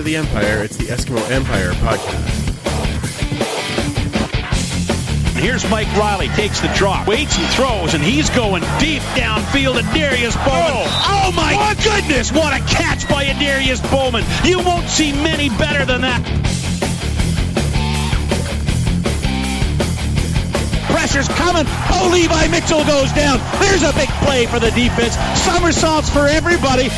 of the Empire. It's the Eskimo Empire podcast. Here's Mike Riley, takes the drop, waits and throws, and he's going deep downfield to Darius Bowman. Oh my goodness, what a catch by Darius Bowman. You won't see many better than that. Pressure's coming. Oh, Levi Mitchell goes down. There's a big play for the defense. Somersaults for everybody.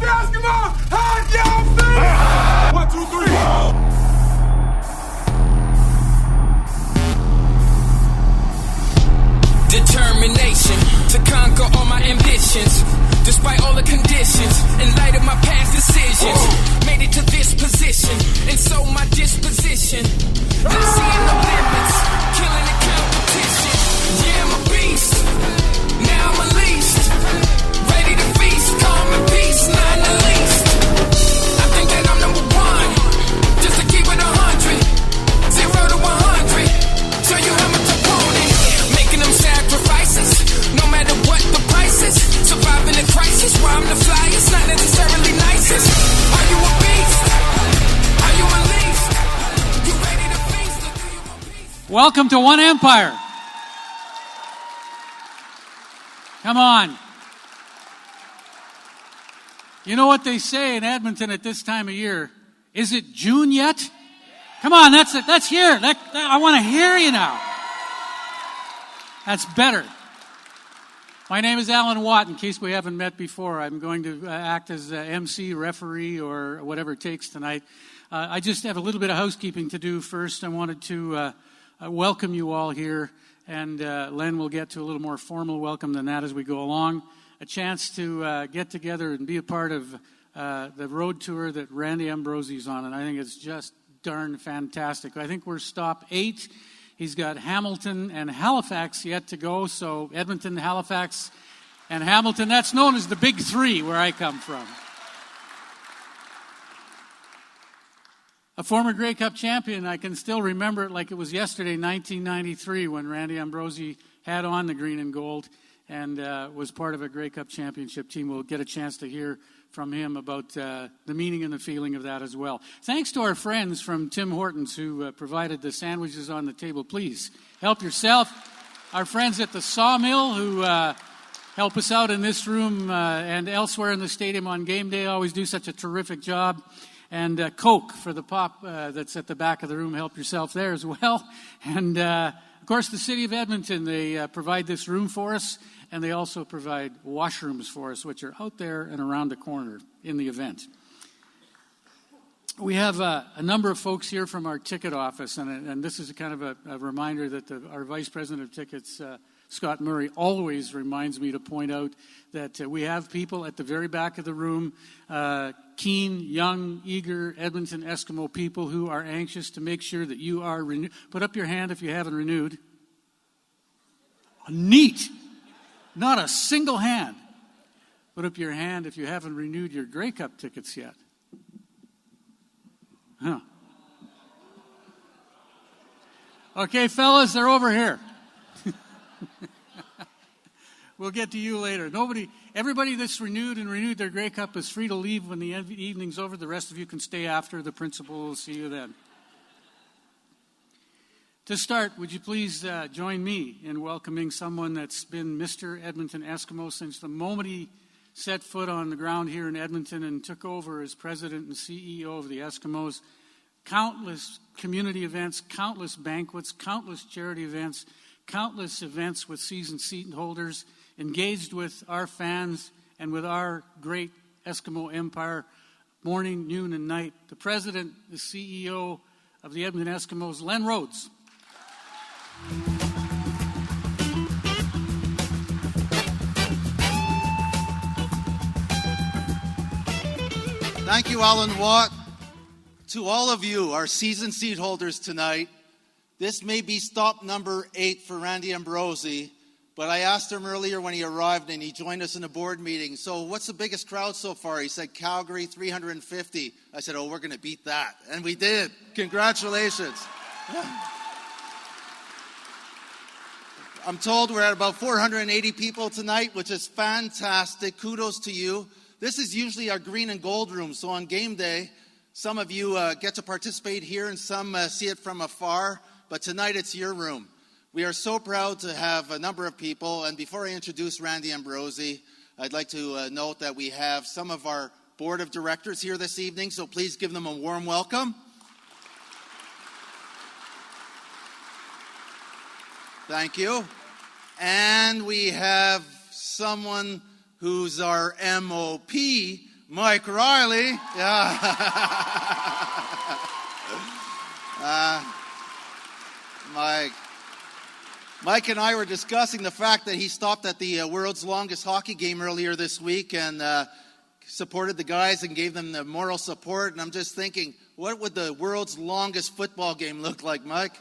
Basketball, hide your feet. 1, 2, 3. Determination to conquer all my ambitions, despite all the conditions. In light of my past decisions, made it to this position, and so my disposition. Not seeing no limits, killing the competition. Yeah, I'm a beast. Now I'm unleashed, ready to feast, calm and peace, not the least. I think that I'm number one, just to keep it 100, 0 to 100. Show you how much I want it, making them sacrifices, no matter what the price is. Surviving the crisis, why I'm the flyest, not necessarily nicest. Are you a beast? Are you unleashed? You ready to feast, or do you want peace? Welcome to One Empire. Come on. You know what they say in Edmonton at this time of year? Is it June yet? Come on, that's it. That's here. I want to hear you now. That's better. My name is Alan Watt. In case we haven't met before, I'm going to act as MC, referee, or whatever it takes tonight. I just have a little bit of housekeeping to do first. I wanted to welcome you all here, and Len will get to a little more formal welcome than that as we go along. A chance to get together and be a part of the road tour that Randy Ambrosie's on, and I think it's just darn fantastic. I think we're stop 8. He's got Hamilton and Halifax yet to go, so Edmonton, Halifax, and Hamilton. That's known as the Big Three where I come from. A former Grey Cup champion, I can still remember it like it was yesterday, 1993, when Randy Ambrosie had on the green and gold and was part of a Grey Cup championship team. We'll get a chance to hear from him about the meaning and the feeling of that as well. Thanks to our friends from Tim Hortons who provided the sandwiches on the table. Please help yourself. Our friends at the Sawmill who help us out in this room and elsewhere in the stadium on game day always do such a terrific job. And Coke for the pop that's at the back of the room. Help yourself there as well. And, of course, the City of Edmonton, they provide this room for us, and they also provide washrooms for us, which are out there and around the corner in the event. We have a number of folks here from our ticket office, and this is kind of a reminder that our Vice President of Tickets, Scott Murray, always reminds me to point out that we have people at the very back of the room, keen, young, eager Edmonton Eskimo people who are anxious to make sure that you are renewed. Put up your hand if you haven't renewed. Neat. Not a single hand. Put up your hand if you haven't renewed your Grey Cup tickets yet. Huh. Okay, fellas, they're over here. We'll get to you later. Everybody that's renewed their Grey Cup is free to leave when the evening's over. The rest of you can stay after. The principal will see you then. To start, would you please join me in welcoming someone that's been Mr. Edmonton Eskimo since the moment he set foot on the ground here in Edmonton and took over as president and CEO of the Eskimos. Countless community events, countless banquets, countless charity events, countless events with season seat holders, engaged with our fans and with our great Eskimo empire, morning, noon, and night. The president, the CEO of the Edmonton Eskimos, Len Rhodes. Thank you, Alan Watt. To all of you, our season seat holders tonight, this may be stop number 8 for Randy Ambrosie, but I asked him earlier when he arrived and he joined us in a board meeting, so what's the biggest crowd so far? He said Calgary, 350. I said, oh, we're going to beat that. And we did. Congratulations. I'm told we're at about 480 people tonight, which is fantastic. Kudos to you. This is usually our green and gold room, so on game day, some of you get to participate here and some see it from afar, but tonight it's your room. We are so proud to have a number of people, and before I introduce Randy Ambrosie, I'd like to note that we have some of our board of directors here this evening, so please give them a warm welcome. Thank you. And we have someone who's our MOP, Mike Riley. Yeah. Mike and I were discussing the fact that he stopped at the world's longest hockey game earlier this week and supported the guys and gave them the moral support. And I'm just thinking, what would the world's longest football game look like, Mike?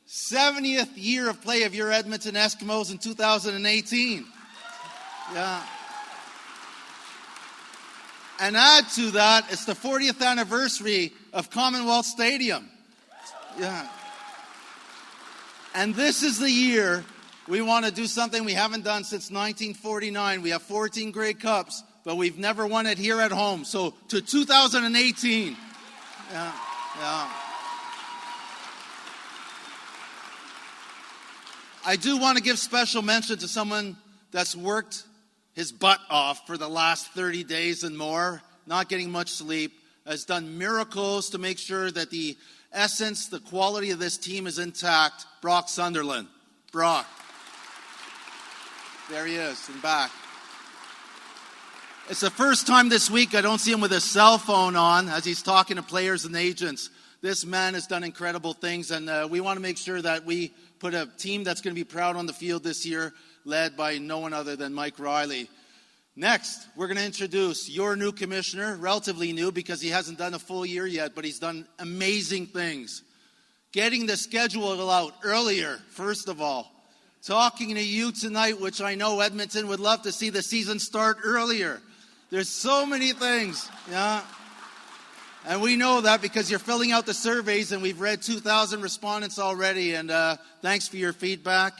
70th year of play of your Edmonton Eskimos in 2018. Yeah. And add to that, it's the 40th anniversary of Commonwealth Stadium. Yeah. And this is the year we want to do something we haven't done since 1949. We have 14 Grey Cups, but we've never won it here at home. So to 2018. Yeah. I do want to give special mention to someone that's worked his butt off for the last 30 days and more, not getting much sleep, has done miracles to make sure that the essence, the quality of this team is intact. Brock Sunderland. Brock. There he is, in back. It's the first time this week I don't see him with his cell phone on as he's talking to players and agents. This man has done incredible things, and we want to make sure that we put a team that's going to be proud on the field this year, led by no one other than Mike Riley. Next, we're going to introduce your new commissioner, relatively new because he hasn't done a full year yet, but he's done amazing things. Getting the schedule out earlier, first of all. Talking to you tonight, which I know Edmonton would love to see the season start earlier. There's so many things, yeah. And we know that because you're filling out the surveys, and we've read 2,000 respondents already, and thanks for your feedback.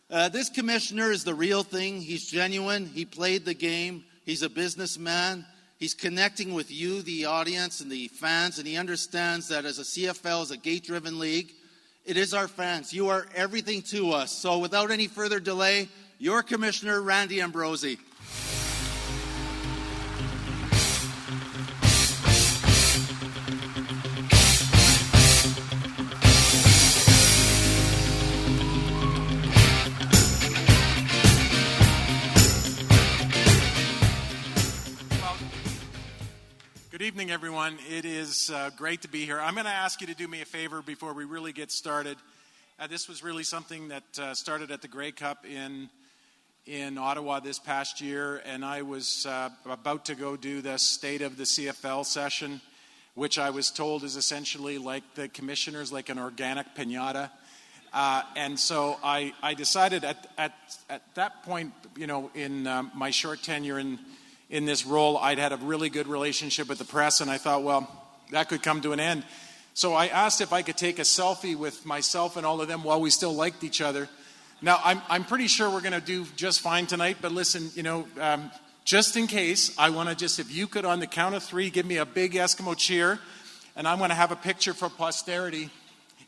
This commissioner is the real thing. He's genuine. He played the game. He's a businessman. He's connecting with you, the audience, and the fans, and he understands that as a CFL is a gate-driven league, it is our fans. You are everything to us. So without any further delay, your commissioner, Randy Ambrosie. Good evening, everyone. It is great to be here. I'm going to ask you to do me a favor before we really get started. This was really something that started at the Grey Cup in Ottawa this past year, and I was about to go do the State of the CFL session, which I was told is essentially like the commissioners, like an organic piñata. And so I decided at that point, you know, in my short tenure in this role, I'd had a really good relationship with the press, and I thought, well, that could come to an end. So I asked if I could take a selfie with myself and all of them while we still liked each other. Now, I'm pretty sure we're going to do just fine tonight, but listen, you know, just in case, I want to if you could, on the count of 3, give me a big Eskimo cheer, and I'm going to have a picture for posterity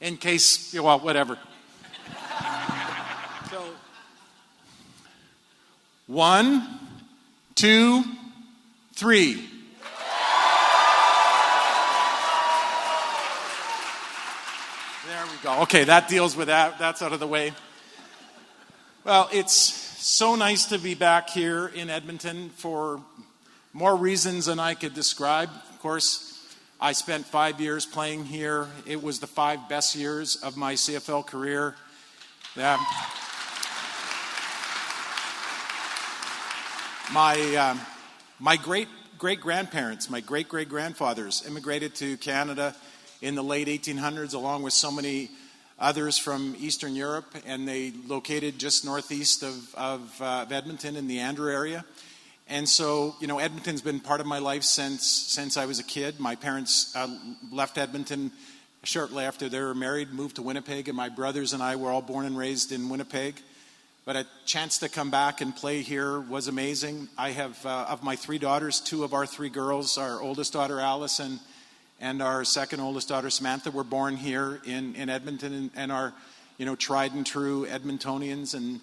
in case, well, whatever. So, 1, 2, 3. There we go. Okay, that deals with that. That's out of the way. Well, it's so nice to be back here in Edmonton for more reasons than I could describe. Of course, I spent 5 years playing here. It was the 5 best years of my CFL career. My great-great-grandparents, my great-great-grandfathers immigrated to Canada in the late 1800s, along with so many others from Eastern Europe, and they located just northeast of Edmonton in the Andrew area. And so, Edmonton's been part of my life since I was a kid. My parents left Edmonton shortly after they were married, moved to Winnipeg, and my brothers and I were all born and raised in Winnipeg. But a chance to come back and play here was amazing. I have, of my 3 daughters, 2 of our 3 girls, our oldest daughter Allison and our second oldest daughter Samantha, were born here in Edmonton and are, tried and true Edmontonians. And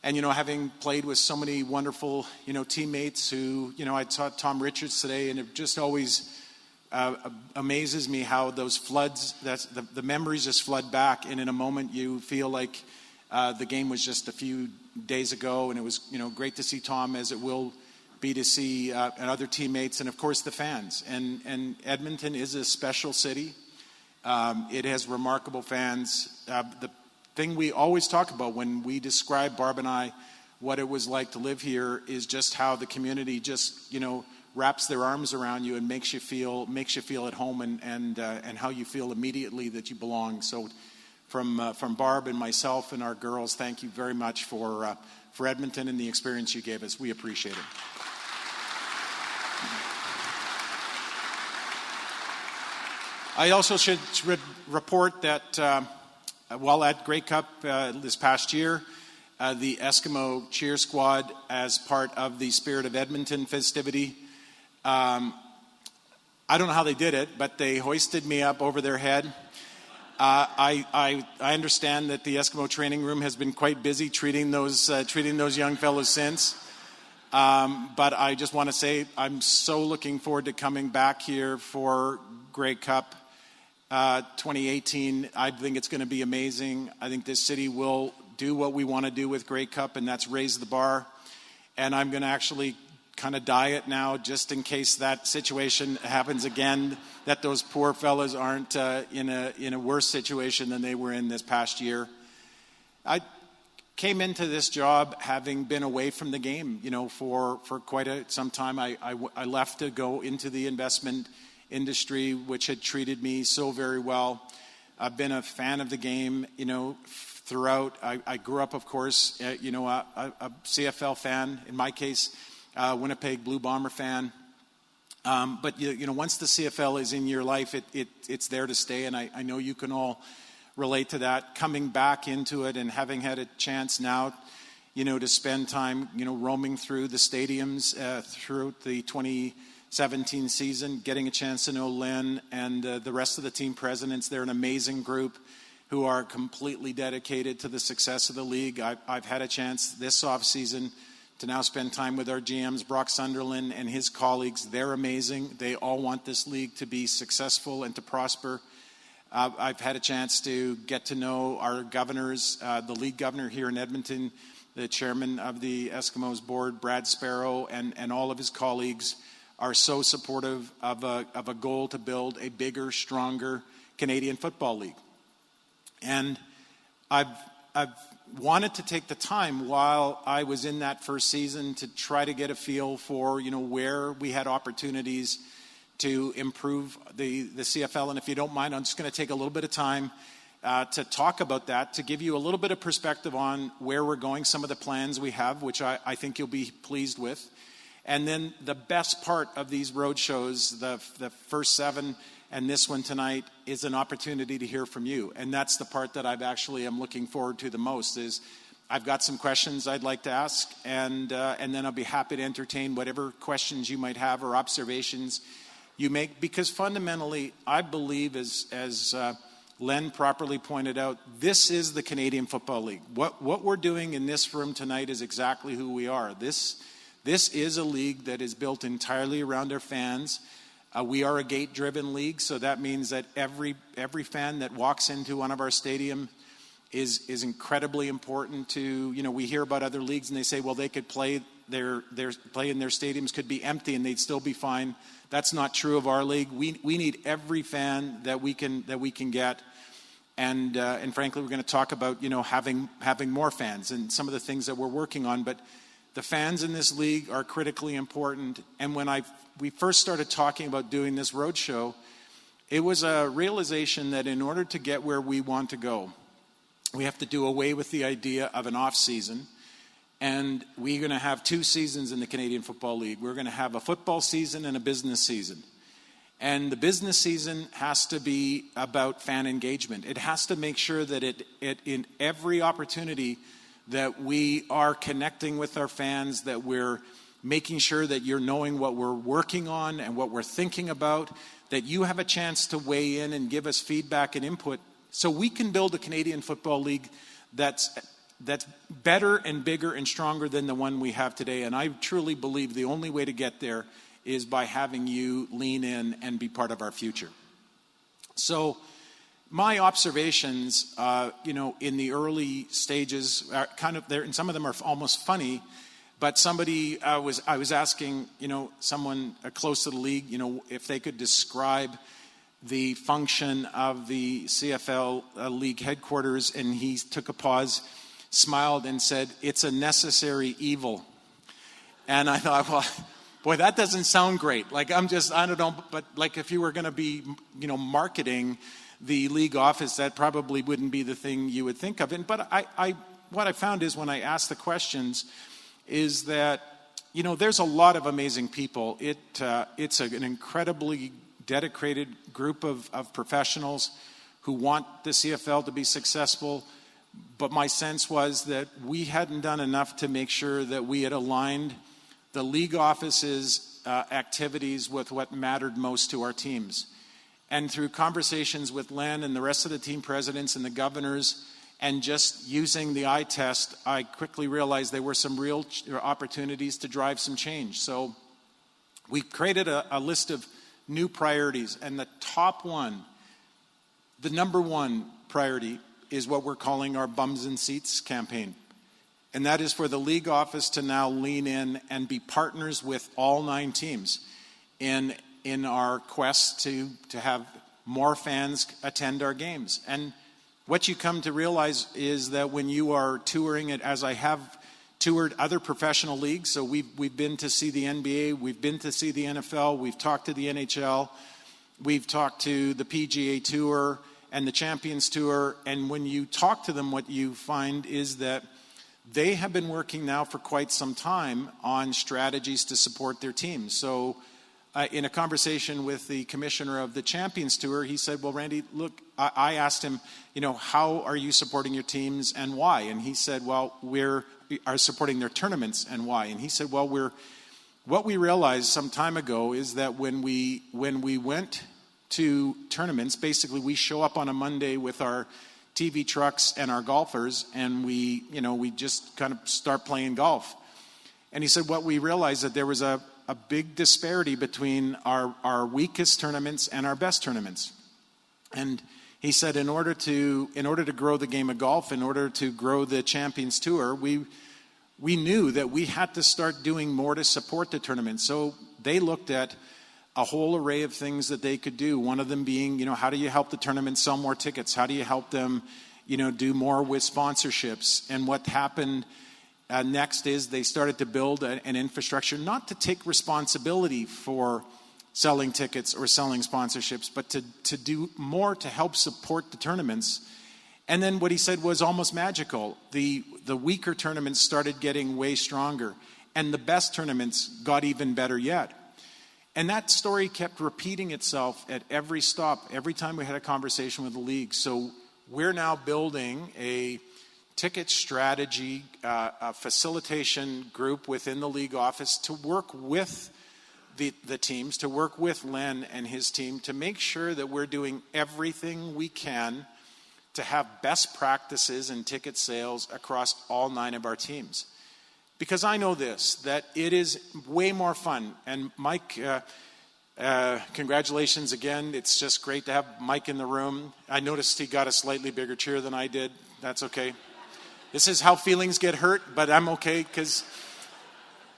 having played with so many wonderful, teammates who, I saw Tom Richards today, and it just always amazes me how those floods, the memories just flood back, and in a moment you feel like the game was just a few days ago, and it was, great to see Tom, as it will be to see and other teammates, and of course the fans. And Edmonton is a special city. It has remarkable fans. The thing we always talk about when we describe, Barb and I, what it was like to live here is just how the community just, wraps their arms around you and makes you feel at home, and how you feel immediately that you belong. So from Barb and myself and our girls, thank you very much for Edmonton and the experience you gave us. We appreciate it. I also should report that while at Grey Cup this past year, the Eskimo cheer squad, as part of the Spirit of Edmonton festivity, I don't know how they did it, but they hoisted me up over their head. I understand that the Eskimo training room has been quite busy treating those young fellows since. But I just want to say I'm so looking forward to coming back here for Grey Cup 2018. I think it's going to be amazing. I think this city will do what we want to do with Grey Cup, and that's raise the bar. And I'm going to actually kind of diet now, just in case that situation happens again, that those poor fellas aren't in a worse situation than they were in this past year. I came into this job having been away from the game, for quite some time. I left to go into the investment industry, which had treated me so very well. I've been a fan of the game, throughout. I grew up, of course, a CFL fan. In my case, Winnipeg Blue Bomber fan. But once the CFL is in your life, it's there to stay, and I know you can all relate to that. Coming back into it and having had a chance now, to spend time, roaming through the stadiums throughout the 2017 season, getting a chance to know Len and the rest of the team presidents. They're an amazing group who are completely dedicated to the success of the league. I've had a chance this offseason to now spend time with our GMs, Brock Sunderland and his colleagues. They're amazing. They all want this league to be successful and to prosper. I've had a chance to get to know our governors, the league governor here in Edmonton, the chairman of the Eskimos board, Brad Sparrow, and all of his colleagues are so supportive of a goal to build a bigger, stronger Canadian football league. And I've wanted to take the time while I was in that first season to try to get a feel for, where we had opportunities to improve the CFL. And if you don't mind, I'm just going to take a little bit of time to talk about that, to give you a little bit of perspective on where we're going, some of the plans we have, which I think you'll be pleased with. And then the best part of these road shows, the first 7 and this one tonight, is an opportunity to hear from you. And that's the part that am looking forward to the most. Is I've got some questions I'd like to ask, and then I'll be happy to entertain whatever questions you might have or observations you make. Because fundamentally, I believe, as Len properly pointed out, this is the Canadian Football League. What we're doing in this room tonight is exactly who we are. This is a league that is built entirely around our fans. We are a gate-driven league, so that means that every fan that walks into one of our stadium is incredibly important to, we hear about other leagues and they say, well, they could play in their stadiums could be empty and they'd still be fine. That's not true of our league. We need every fan that we can get. And frankly, we're going to talk about, having more fans and some of the things that we're working on. But the fans in this league are critically important. And when we first started talking about doing this road show, it was a realization that in order to get where we want to go, we have to do away with the idea of an off season And we're going to have 2 seasons in the Canadian Football League. We're going to have a football season and a business season. And the business season has to be about fan engagement. It has to make sure that it in every opportunity that we are connecting with our fans, that we're making sure that you're knowing what we're working on and what we're thinking about, that you have a chance to weigh in and give us feedback and input so we can build a Canadian Football League that's better and bigger and stronger than the one we have today. And I truly believe the only way to get there is by having you lean in and be part of our future. So my observations, in the early stages are kind of there, and some of them are almost funny. But somebody I was asking, someone close to the league, if they could describe the function of the CFL league headquarters, and he took a pause, smiled, and said, "It's a necessary evil." And I thought, well, boy, that doesn't sound great. Like, I don't know, but like if you were going to be, marketing the league office, that probably wouldn't be the thing you would think of. But what I found is when I asked the questions is that, there's a lot of amazing people. It's an incredibly dedicated group of professionals who want the CFL to be successful. But my sense was that we hadn't done enough to make sure that we had aligned the league office's activities with what mattered most to our teams. And through conversations with Len and the rest of the team presidents and the governors, and just using the eye test, I quickly realized there were some real opportunities to drive some change. So we created a list of new priorities. And the top one, the number one priority, is what we're calling our Bums and Seats campaign. And that is for the league office to now lean in and be partners with all 9 teams in our quest to have more fans attend our games. And what you come to realize is that when you are touring it, as I have toured other professional leagues, so we've been to see the NBA, we've been to see the NFL, we've talked to the NHL, we've talked to the PGA Tour and the Champions Tour, and when you talk to them, what you find is that they have been working now for quite some time on strategies to support their teams. So in a conversation with the commissioner of the Champions Tour, he said, well, Randy, look, I asked him, how are you supporting your teams and why? And he said, well, we are supporting their tournaments and why? And he said, well, what we realized some time ago is that when we went to tournaments, basically we show up on a Monday with our TV trucks and our golfers, and we just kind of start playing golf. And he said, what we realized that there was a big disparity between our weakest tournaments and our best tournaments. And he said, in order to grow the game of golf, in order to grow the Champions Tour, we knew that we had to start doing more to support the tournament. So they looked at a whole array of things that they could do. One of them being, how do you help the tournament sell more tickets? How do you help them, do more with sponsorships? And what happened next is they started to build an infrastructure, not to take responsibility for selling tickets or selling sponsorships, but to do more to help support the tournaments. And then what he said was almost magical. The weaker tournaments started getting way stronger, and the best tournaments got even better yet. And that story kept repeating itself at every stop, every time we had a conversation with the league. So we're now building a ticket strategy, a facilitation group within the league office to work with the teams, to work with Len and his team to make sure that we're doing everything we can to have best practices in ticket sales across all 9 of our teams. Because I know this, that it is way more fun. And Mike, congratulations again. It's just great to have Mike in the room. I noticed he got a slightly bigger cheer than I did. That's okay. This is how feelings get hurt, but I'm okay because,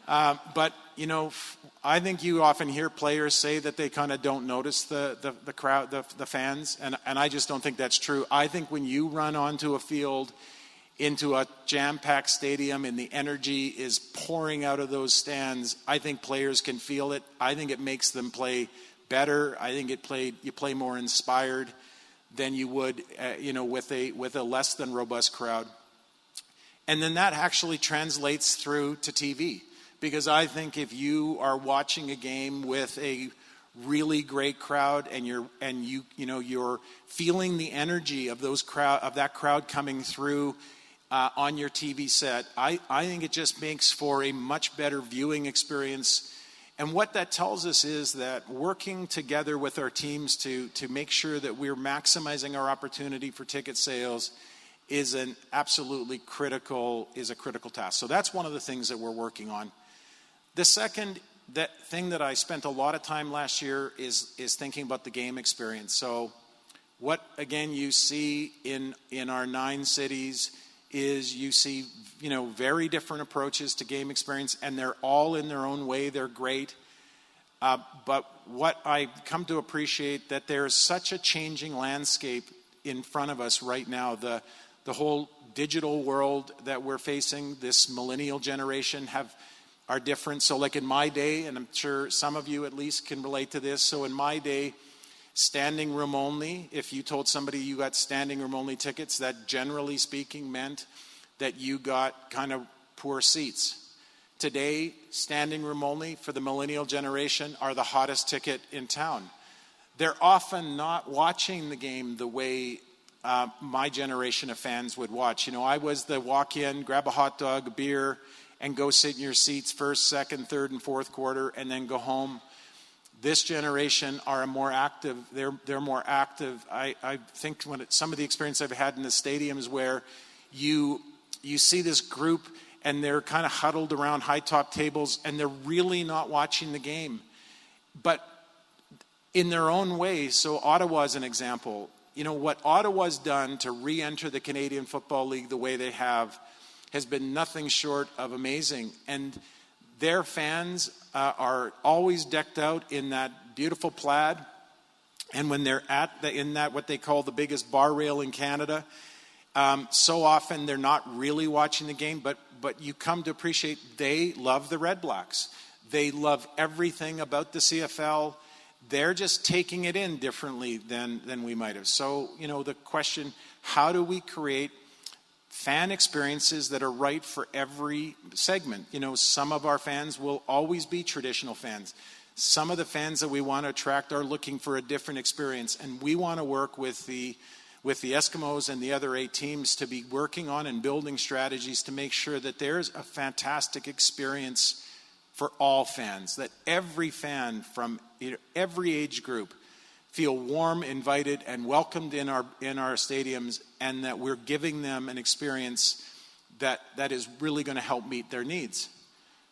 I think you often hear players say that they kind of don't notice the crowd, the fans, and I just don't think that's true. I think when you run onto a field into a jam-packed stadium and the energy is pouring out of those stands, I think players can feel it. I think it makes them play better. I think you play more inspired than you would, with a less than robust crowd. And then that actually translates through to TV. Because I think if you are watching a game with a really great crowd and you're feeling the energy of that crowd coming through on your TV set, I think it just makes for a much better viewing experience. And what that tells us is that working together with our teams to make sure that we're maximizing our opportunity for ticket sales is a critical task. So that's one of the things that we're working on. The second thing that I spent a lot of time last year is thinking about the game experience. So what, again, you see in our 9 cities is you see, very different approaches to game experience, and they're all in their own way. They're great. But what I come to appreciate that there's such a changing landscape in front of us right now. The whole digital world that we're facing, this millennial generation are different. So like in my day, and I'm sure some of you at least can relate to this. So in my day, standing room only, if you told somebody you got standing room only tickets, that generally speaking meant that you got kind of poor seats. Today, standing room only for the millennial generation are the hottest ticket in town. They're often not watching the game the way my generation of fans would watch. I was the walk in, grab a hot dog, a beer, and go sit in your seats first, second, third, and fourth quarter, and then go home. This generation are more active. They're more active. I think some of the experience I've had in the stadiums where you see this group and they're kind of huddled around high top tables and they're really not watching the game, but in their own way. So Ottawa's an example. What Ottawa's done to re-enter the Canadian Football League the way they has been nothing short of amazing. And their fans are always decked out in that beautiful plaid. And when they're in that what they call the biggest bar rail in Canada, so often they're not really watching the game, but you come to appreciate they love the Red Blacks. They love everything about the CFL. They're just taking it in differently than we might have. So, the question, how do we create fan experiences that are right for every segment? Some of our fans will always be traditional fans. Some of the fans that we want to attract are looking for a different experience, and we want to work with the Eskimos and the other 8 teams to be working on and building strategies to make sure that there's a fantastic experience for all fans, that every fan from every age group feel warm, invited, and welcomed in our stadiums, and that we're giving them an experience that is really going to help meet their needs.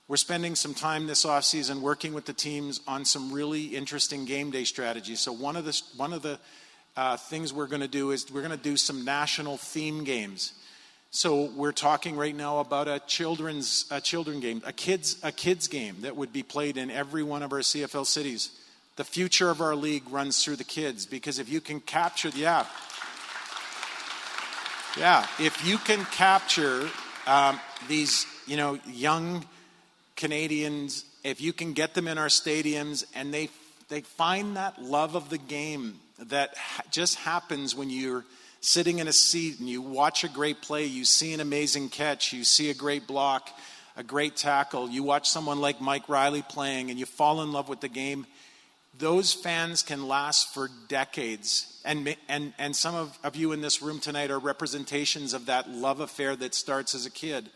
We're spending some time this offseason working with the teams on some really interesting game day strategies. So one of the things we're going to do is we're going to do some national theme games. So we're talking right now about a children game, a kids game that would be played in every one of our CFL cities. The future of our league runs through the kids, because if you can capture, if you can capture these, young Canadians, if you can get them in our stadiums and they find that love of the game that just happens when you're sitting in a seat and you watch a great play, you see an amazing catch, you see a great block, a great tackle, you watch someone like Mike Riley playing and you fall in love with the game. Those fans can last for decades. And some of you in this room tonight are representations of that love affair that starts as a kid.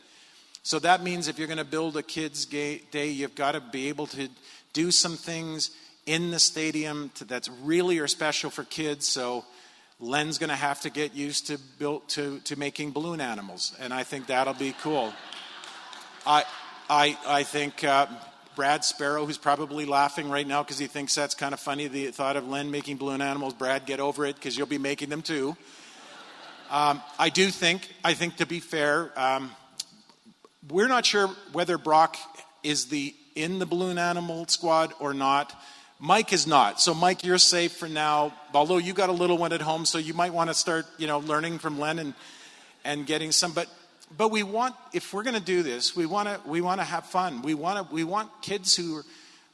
So that means if you're going to build a kids' day, you've got to be able to do some things in the stadium that's really are special for kids. So Len's going to have to get used to making balloon animals, and I think that'll be cool. I think Brad Sparrow, who's probably laughing right now because he thinks that's kind of funny, the thought of Len making balloon animals. Brad, get over it, because you'll be making them too. I think to be fair, we're not sure whether Brock is in the balloon animal squad or not. Mike is not. So Mike, you're safe for now, although you got a little one at home, so you might want to start, learning from Len and getting some. But we want, if we're going to do this, we want to have fun. We want kids who,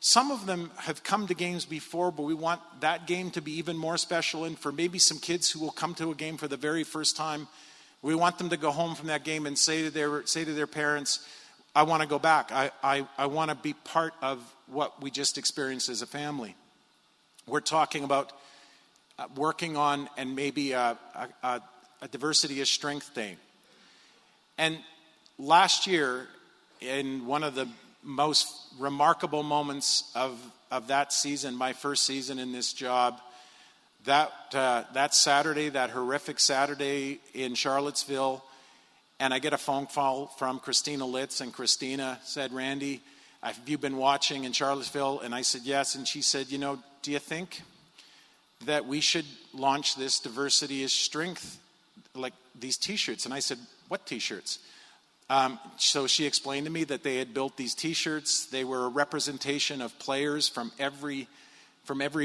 some of them have come to games before, but we want that game to be even more special. And for maybe some kids who will come to a game for the very first time, We want them to go home from that game and say to their parents, I want to go back. I want to be part of what we just experienced as a family. We're talking about working on and maybe a diversity is strength day. And last year, in one of the most remarkable moments of that season, my first season in this job, that Saturday, that horrific Saturday in Charlottesville, and I get a phone call from Christina Litz, and Christina said, Randy, have you been watching in Charlottesville? And I said, yes. And she said, do you think that we should launch this diversity is strength, like these T-shirts? And I said, what T-shirts? So she explained to me that they had built these T-shirts. They were a representation of players from every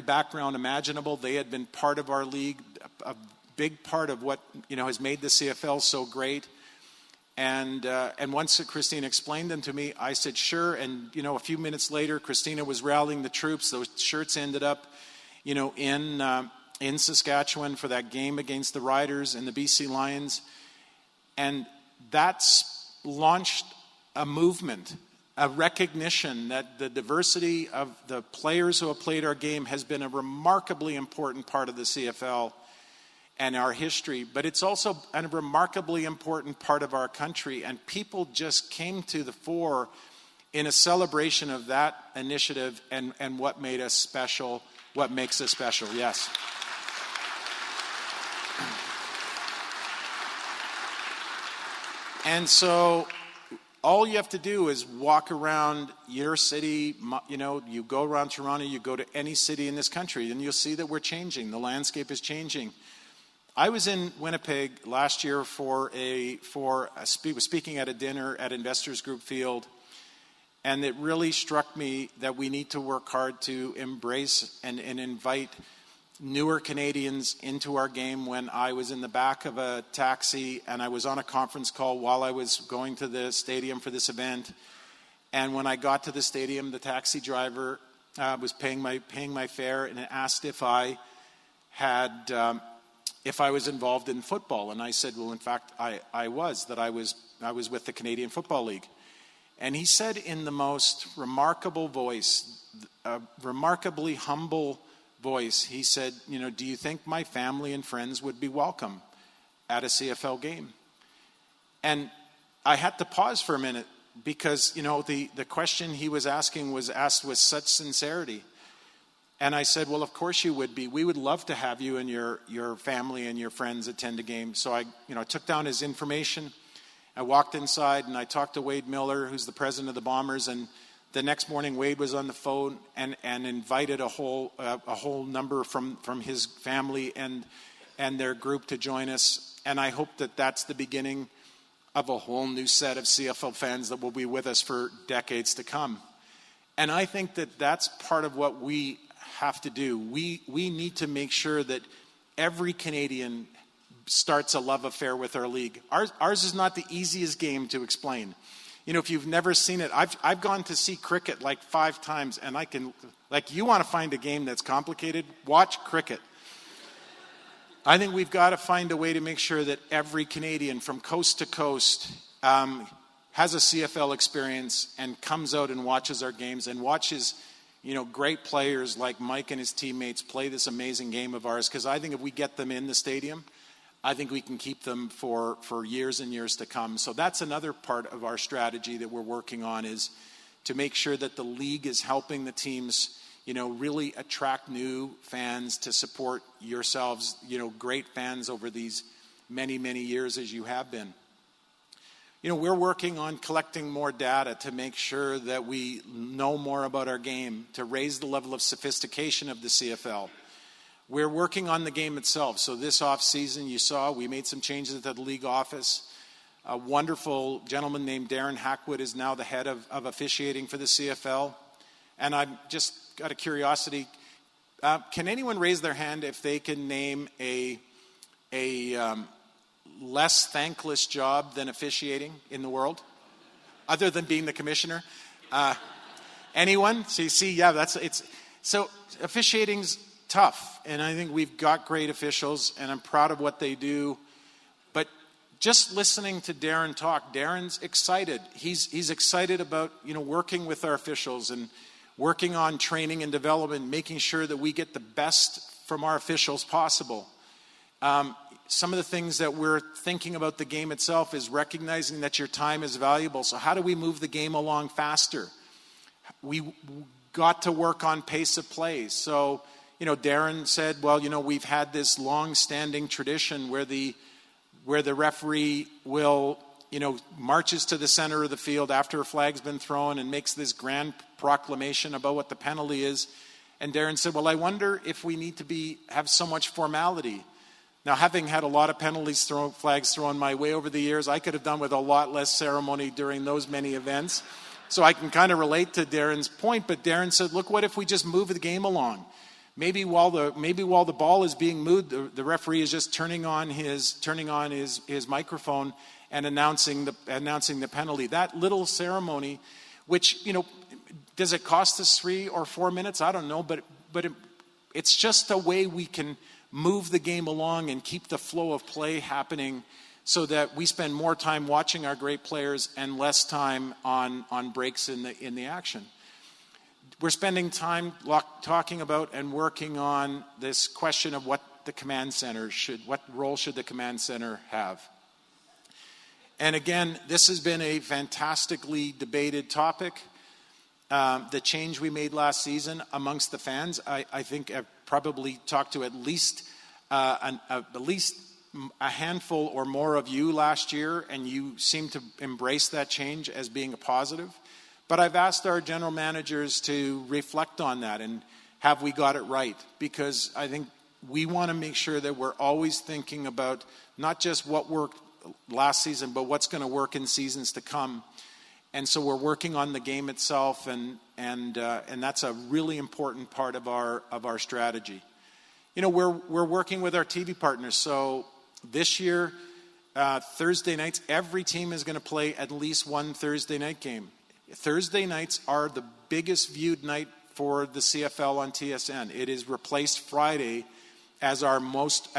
background imaginable. They had been part of our league, a big part of what has made the CFL so great. And once Christina explained them to me, I said sure. And a few minutes later, Christina was rallying the troops. Those shirts ended up, in Saskatchewan for that game against the Riders and the BC Lions, and that's launched a movement, a recognition that the diversity of the players who have played our game has been a remarkably important part of the CFL and our history, but it's also a remarkably important part of our country, and people just came to the fore in a celebration of that initiative and what made us special, what makes us special, yes. And so all you have to do is walk around your city, you go around Toronto, you go to any city in this country, and you'll see that we're changing. The landscape is changing. I was in Winnipeg last year was speaking at a dinner at Investors Group Field, and it really struck me that we need to work hard to embrace and invite newer Canadians into our game. When I was in the back of a taxi and I was on a conference call while I was going to the stadium for this event, and when I got to the stadium, the taxi driver was paying my fare and asked if I was involved in football, and I said, well, in fact, I was with the Canadian Football League. And he said in the most remarkable voice, a remarkably humble voice, he said, do you think my family and friends would be welcome at a CFL game? And I had to pause for a minute because, the question he was asking was asked with such sincerity. And I said, well, of course you would be. We would love to have you and your family and your friends attend a game. So I took down his information. I walked inside and I talked to Wade Miller, who's the president of the Bombers, and the next morning, Wade was on the phone and invited a whole number from his family and their group to join us. And I hope that that's the beginning of a whole new set of CFL fans that will be with us for decades to come. And I think that that's part of what we have to do. We need to make sure that every Canadian starts a love affair with our league. Ours is not the easiest game to explain. If you've never seen it, I've gone to see cricket like 5 times, and you want to find a game that's complicated, watch cricket. I think we've got to find a way to make sure that every Canadian from coast to coast has a CFL experience and comes out and watches our games and watches, great players like Mike and his teammates play this amazing game of ours, because I think if we get them in the stadium, I think we can keep them for years and years to come. So that's another part of our strategy that we're working on, is to make sure that the league is helping the teams, really attract new fans to support yourselves, great fans over these many, many years as you have been. We're working on collecting more data to make sure that we know more about our game, to raise the level of sophistication of the CFL. We're working on the game itself. So this off-season, you saw, we made some changes at the league office. A wonderful gentleman named Darren Hackwood is now the head of officiating for the CFL. And I've just got a curiosity. Can anyone raise their hand if they can name a less thankless job than officiating in the world, other than being the commissioner? Anyone? So you see, yeah, so officiating's tough, and I think we've got great officials, and I'm proud of what they do. But just listening to Darren talk, Darren's excited. He's excited about, working with our officials and working on training and development, making sure that we get the best from our officials possible. Some of the things that we're thinking about the game itself is recognizing that your time is valuable. So how do we move the game along faster? We got to work on pace of play. So, Darren said, well, we've had this long-standing tradition where the referee will, marches to the center of the field after a flag's been thrown and makes this grand proclamation about what the penalty is. And Darren said, well, I wonder if we need to have so much formality. Now, having had a lot of flags thrown my way over the years, I could have done with a lot less ceremony during those many events. So I can kind of relate to Darren's point, but Darren said, look, what if we just move the game along? Maybe while the ball is being moved, the referee is just turning on his microphone and announcing the penalty. That little ceremony, which, does it cost us 3 or 4 minutes? I don't know, but it's just a way we can move the game along and keep the flow of play happening so that we spend more time watching our great players and less time on breaks in the action. We're spending time talking about and working on this question of what role should the command center have. And again, this has been a fantastically debated topic. The change we made last season amongst the fans, I think I've probably talked to at least a handful or more of you last year, and you seem to embrace that change as being a positive. But I've asked our general managers to reflect on that and have we got it right? Because I think we want to make sure that we're always thinking about not just what worked last season, but what's going to work in seasons to come. And so we're working on the game itself, and that's a really important part of our strategy. We're working with our TV partners. So this year, Thursday nights, every team is going to play at least one Thursday night game. Thursday nights are the biggest viewed night for the CFL on TSN. It is replaced Friday as our most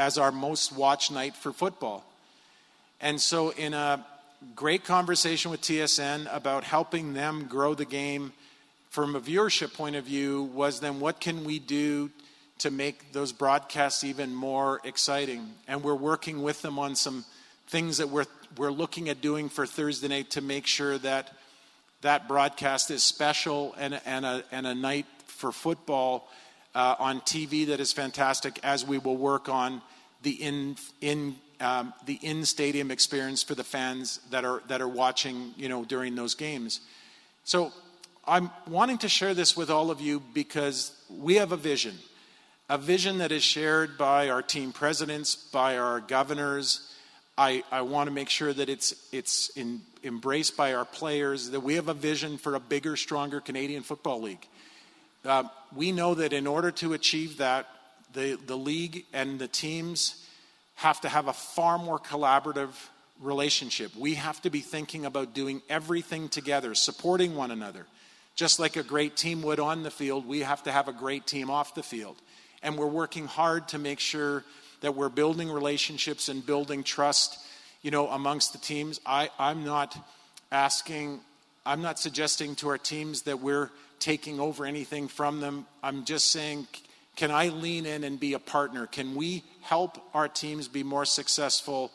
watched night for football. And so in a great conversation with TSN about helping them grow the game from a viewership point of view was then what can we do to make those broadcasts even more exciting? And we're working with them on some things that we're looking at doing for Thursday night to make sure that broadcast is special and a night for football on TV that is fantastic, as we will work on the in-stadium experience for the fans that are watching, during those games. So I'm wanting to share this with all of you because we have a vision that is shared by our team presidents, by our governors. I want to make sure that it's embraced by our players, that we have a vision for a bigger, stronger Canadian Football League. We know that in order to achieve that, the league and the teams have to have a far more collaborative relationship. We have to be thinking about doing everything together, supporting one another. Just like a great team would on the field, we have to have a great team off the field. And we're working hard to make sure that we're building relationships and building trust, amongst the teams. I'm not suggesting to our teams that we're taking over anything from them. I'm just saying, can I lean in and be a partner? Can we help our teams be more successful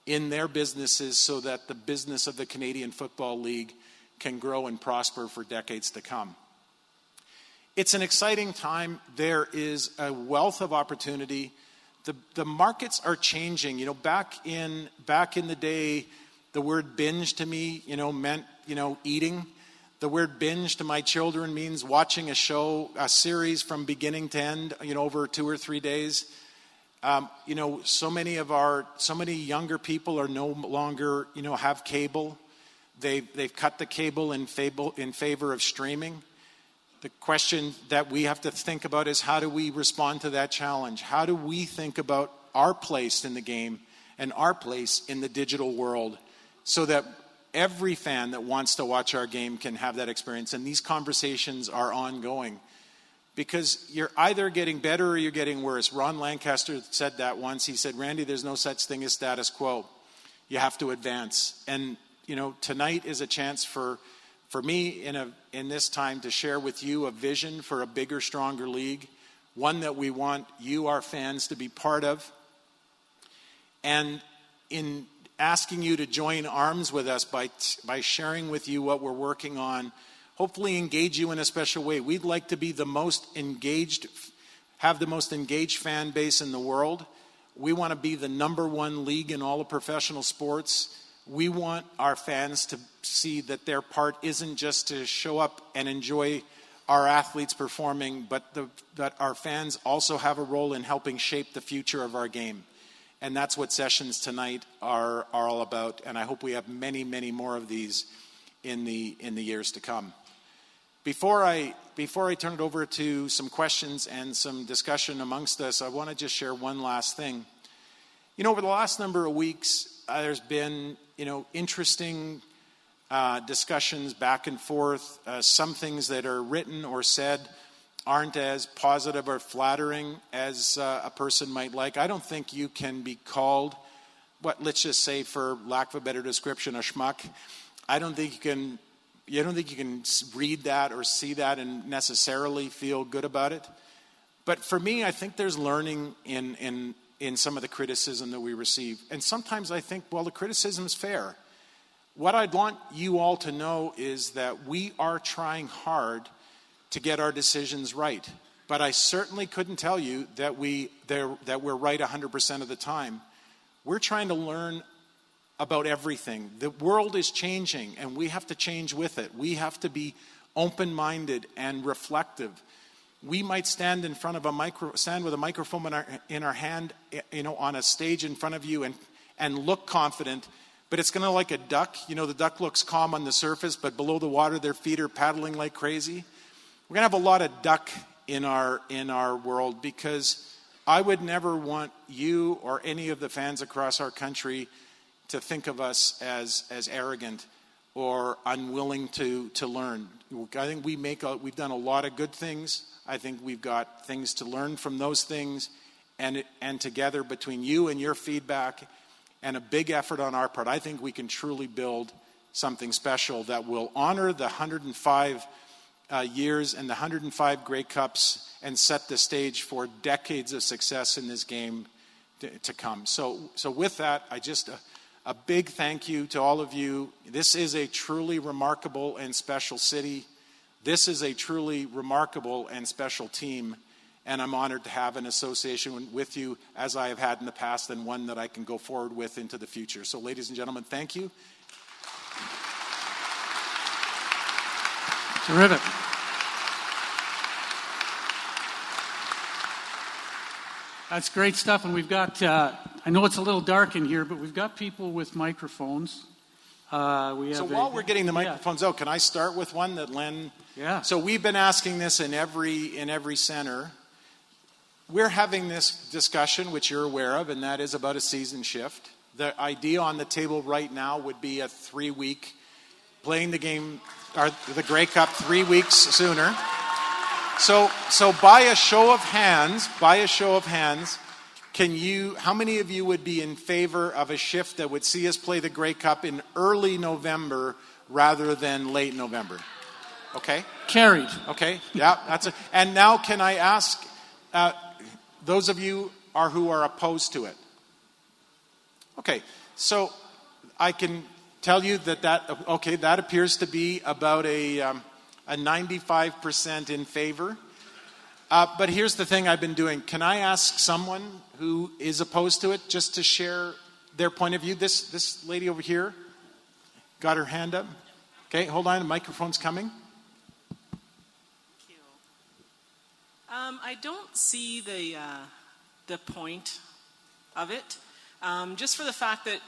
in their businesses so that the business of the Canadian Football League can grow and prosper for decades to come? It's an exciting time. There is a wealth of opportunity. The markets are changing. Back in the day, the word binge to me, meant, eating. The word binge to my children means watching a series from beginning to end, over 2 or 3 days. So many younger people are no longer, have cable. They've cut the cable in favor of streaming. The question that we have to think about is, how do we respond to that challenge? How do we think about our place in the game and our place in the digital world so that every fan that wants to watch our game can have that experience? And these conversations are ongoing because you're either getting better or you're getting worse. Ron Lancaster said that once. He said, Randy, there's no such thing as status quo. you have to advance. And, tonight is a chance for me in this time to share with you a vision for a bigger, stronger league, one that we want you, our fans, to be part of. And in asking you to join arms with us by sharing with you what we're working on, hopefully engage you in a special way. We'd like to be have the most engaged fan base in the world. We want to be the number one league in all of professional sports. We want our fans to see that their part isn't just to show up and enjoy our athletes performing, but that our fans also have a role in helping shape the future of our game. And that's what sessions tonight are all about. And I hope we have many, many more of these in the years to come. Before I turn it over to some questions and some discussion amongst us, I want to just share one last thing. Over the last number of weeks, there's been, interesting discussions back and forth. Some things that are written or said aren't as positive or flattering as a person might like. I don't think you can be called, let's just say, for lack of a better description, a schmuck. I don't think you can read that or see that and necessarily feel good about it. But for me, I think there's learning in some of the criticism that we receive. And sometimes I think, the criticism is fair. What I'd want you all to know is that we are trying hard to get our decisions right. But I certainly couldn't tell you that we're right 100% of the time. We're trying to learn about everything. The world is changing, and we have to change with it. We have to be open-minded and reflective. We might stand in front of stand with a microphone in our hand, on a stage in front of you and look confident, but it's going to like a duck. The duck looks calm on the surface, but below the water, their feet are paddling like crazy. We're going to have a lot of duck in our world, because I would never want you or any of the fans across our country to think of us as arrogant or unwilling to learn. I think we've done a lot of good things. I think we've got things to learn from those things, and together, between you and your feedback and a big effort on our part, I think we can truly build something special that will honor the 105 years and the 105 Grey Cups and set the stage for decades of success in this game to come. So with that, a big thank you to all of you. This is a truly remarkable and special city. This is a truly remarkable and special team, and I'm honored to have an association with you as I have had in the past, and one that I can go forward with into the future. So, ladies and gentlemen, thank you. Terrific. That's great stuff, and we've got, I know it's a little dark in here, but we've got people with microphones. While we're getting the microphones out, can I start with one that Len... Yeah. So we've been asking this in every center. We're having this discussion, which you're aware of, and that is about a season shift. The idea on the table right now would be a 3-week, playing the game, or the Grey Cup 3 weeks sooner. So by a show of hands, how many of you would be in favor of a shift that would see us play the Grey Cup in early November rather than late November? Okay. Carried. Okay. Yeah, that's it. And now can I ask those of you who are opposed to it? Okay. So I can tell you that appears to be about a 95% in favor. But here's the thing I've been doing. Can I ask someone who is opposed to it just to share their point of view? This lady over here got her hand up. Okay, hold on. The microphone's coming. I don't see the point of it, just for the fact that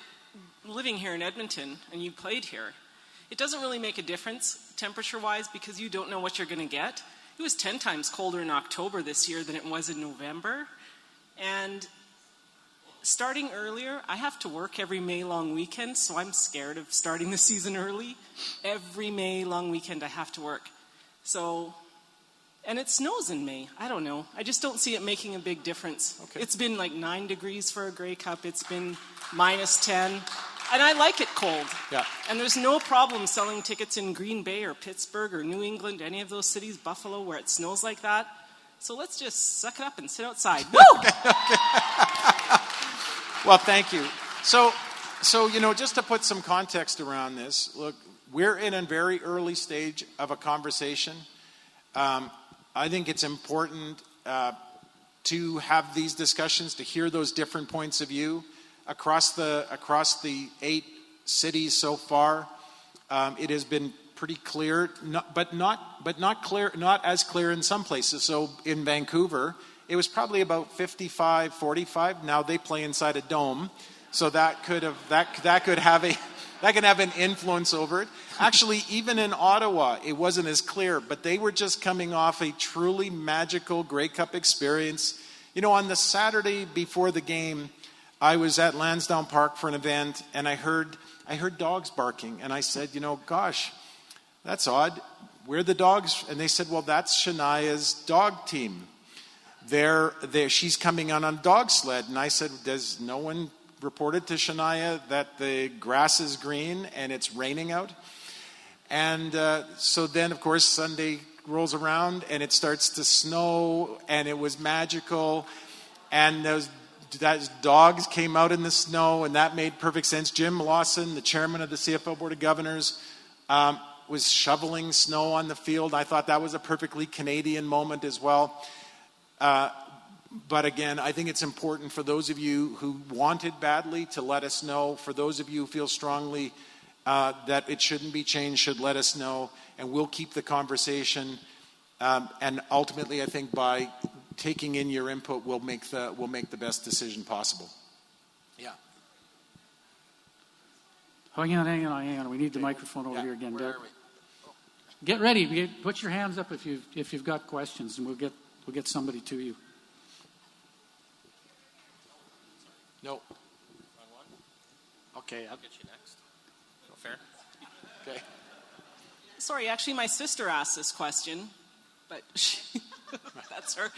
living here in Edmonton, and you played here, it doesn't really make a difference temperature-wise, because you don't know what you're going to get. It was 10 times colder in October this year than it was in November. And starting earlier, I have to work every May long weekend, so I'm scared of starting the season early. Every May long weekend I have to work. And it snows in May. I don't know. I just don't see it making a big difference. Okay. It's been like 9 degrees for a Grey Cup. It's been -10. And I like it cold. Yeah. And there's no problem selling tickets in Green Bay or Pittsburgh or New England, any of those cities, Buffalo, where it snows like that. So let's just suck it up and sit outside. Woo! Well, thank you. So, just to put some context around this, look, we're in a very early stage of a conversation. I think it's important to have these discussions, to hear those different points of view across the 8 cities so far. It has been pretty clear, but not as clear in some places. So in Vancouver, it was probably about 55-45. Now they play inside a dome, so that could have an influence over it. Actually, even in Ottawa, it wasn't as clear, but they were just coming off a truly magical Grey Cup experience. On the Saturday before the game, I was at Lansdowne Park for an event, and I heard dogs barking, and I said, gosh, that's odd. Where are the dogs? And they said, well, that's Shania's dog team. She's coming on a dog sled, and I said, does no one reported to Shania that the grass is green and it's raining out? And so then, of course, Sunday rolls around and it starts to snow, and it was magical, and those dogs came out in the snow, and that made perfect sense. Jim Lawson, the chairman of the CFL Board of Governors, was shoveling snow on the field. I thought that was a perfectly Canadian moment as well. But again, I think it's important for those of you who want it badly to let us know. For those of you who feel strongly that it shouldn't be changed, should let us know, and we'll keep the conversation. And ultimately, I think by taking in your input, we'll make the best decision possible. Yeah. Hang on. We need the microphone over here again, Doug. Get ready. Put your hands up if you've got questions, and we'll get somebody to you. No. Okay, I'll get you next. Fair. Okay. Sorry, actually, my sister asked this question, but that's her.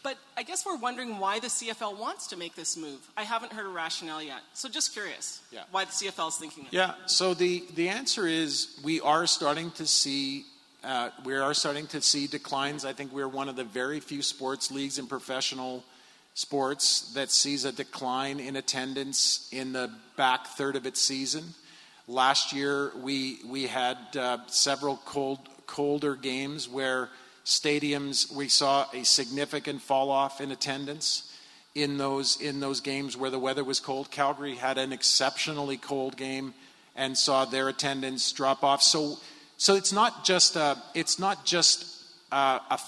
But I guess we're wondering why the CFL wants to make this move. I haven't heard a rationale yet, so just curious why the CFL is thinking that. Yeah. So the answer is we are starting to see declines. I think we're one of the very few sports leagues in professional sports that sees a decline in attendance in the back third of its season. Last year, we had several colder games where we saw a significant fall off in attendance in those games where the weather was cold. Calgary had an exceptionally cold game and saw their attendance drop off. So it's not just a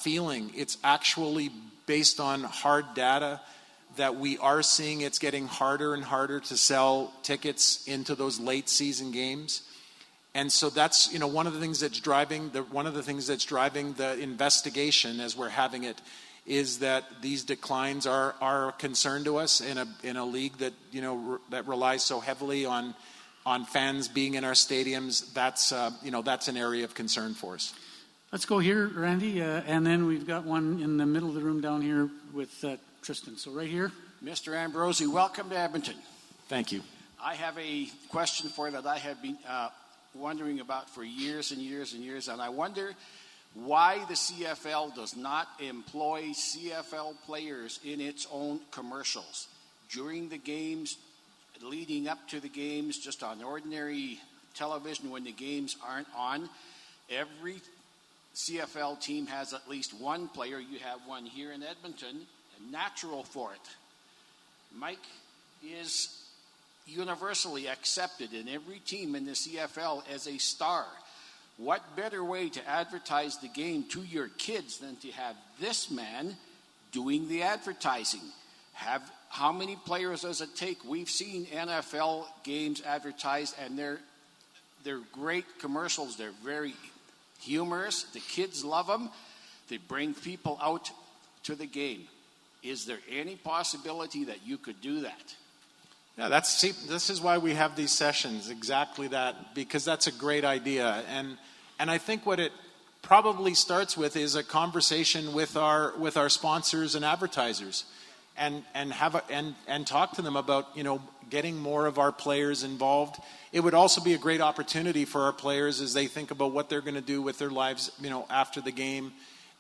feeling. It's actually based on hard data that we are seeing it's getting harder and harder to sell tickets into those late season games. And so that's one of the things that's driving the investigation as we're having it is that these declines are a concern to us in a league that that relies so heavily on fans being in our stadiums. That's an area of concern for us. Let's go here, Randy, and then we've got one in the middle of the room down here with Tristan. So right here. Mr. Ambrosi, welcome to Edmonton. Thank you. I have a question for you that I have been wondering about for years and years and years, and I wonder why the CFL does not employ CFL players in its own commercials during the games, leading up to the games, just on ordinary television when the games aren't on. Every CFL team has at least one player. You have one here in Edmonton, natural for it. Mike is universally accepted in every team in the CFL as a star. What better way to advertise the game to your kids than to have this man doing the advertising? How many players does it take? We've seen NFL games advertised, and they're great commercials. They're very humorous. The kids love them. They bring people out to the game. Is there any possibility that you could do that? Yeah, this is why we have these sessions, exactly that, because that's a great idea. And I think what it probably starts with is a conversation with our sponsors and advertisers, and talk to them about getting more of our players involved. It would also be a great opportunity for our players as they think about what they're going to do with their lives, after the game.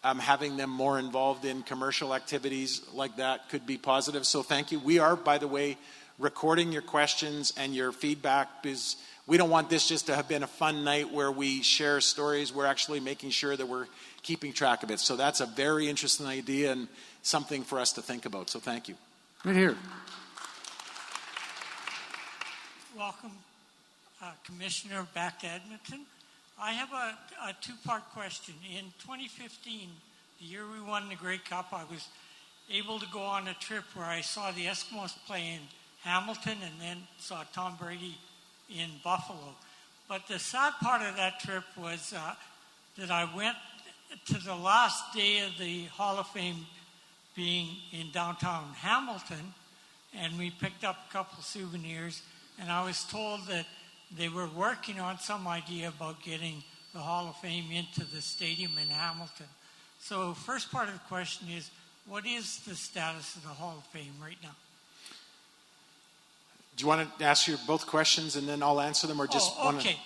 Having them more involved in commercial activities like that could be positive. So thank you. We are, by the way, recording your questions and your feedback, because we don't want this just to have been a fun night where we share stories. We're actually making sure that we're keeping track of it. So that's a very interesting idea and something for us to think about. So thank you. Right here. Welcome, Commissioner, back to Edmonton. I have a two-part question. In 2015, the year we won the Grey Cup, I was able to go on a trip where I saw the Eskimos play in Hamilton and then saw Tom Brady in Buffalo. But the sad part of that trip was that I went to the last day of the Hall of Fame being in downtown Hamilton, and we picked up a couple souvenirs, and I was told that they were working on some idea about getting the Hall of Fame into the stadium in Hamilton. So first part of the question is, what is the status of the Hall of Fame right now? Do you want to ask your both questions and then I'll answer them, or just one? Okay.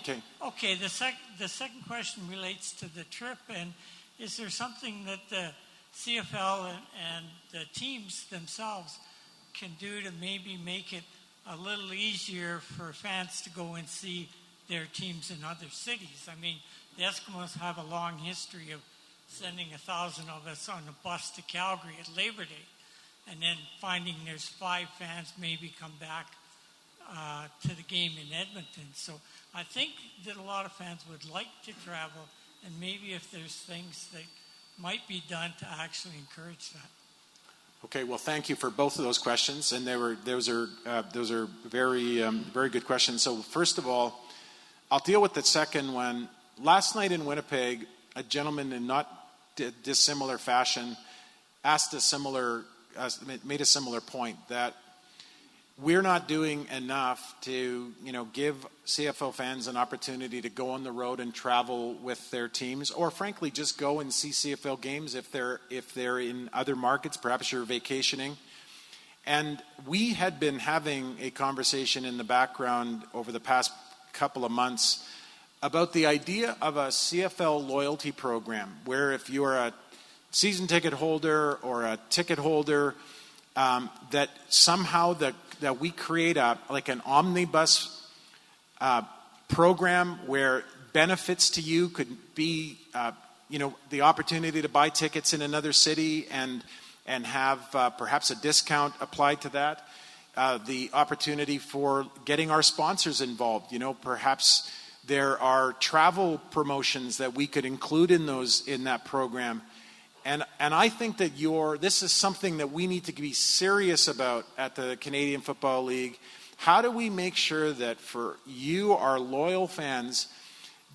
Okay. The second question relates to the trip, and is there something that the CFL and the teams themselves can do to maybe make it a little easier for fans to go and see their teams in other cities? I mean, the Eskimos have a long history of sending 1,000 of us on a bus to Calgary at Labor Day, and then finding there's 5 fans maybe come back to the game in Edmonton. So I think that a lot of fans would like to travel, and maybe if there's things that might be done to actually encourage that. Okay, well, thank you for both of those questions, and those are very very good questions. So first of all, I'll deal with the second one. Last night in Winnipeg, a gentleman in not dissimilar fashion made a similar point that we're not doing enough to, give CFL fans an opportunity to go on the road and travel with their teams, or frankly, just go and see CFL games if they're in other markets. Perhaps you're vacationing. And we had been having a conversation in the background over the past couple of months about the idea of a CFL loyalty program, where if you're a season ticket holder or a ticket holder, that somehow that we create an omnibus program where benefits to you could be, the opportunity to buy tickets in another city and have perhaps a discount applied to that. The opportunity for getting our sponsors involved. Perhaps there are travel promotions that we could include in that program. And I think that this is something that we need to be serious about at the Canadian Football League. How do we make sure that for you, our loyal fans,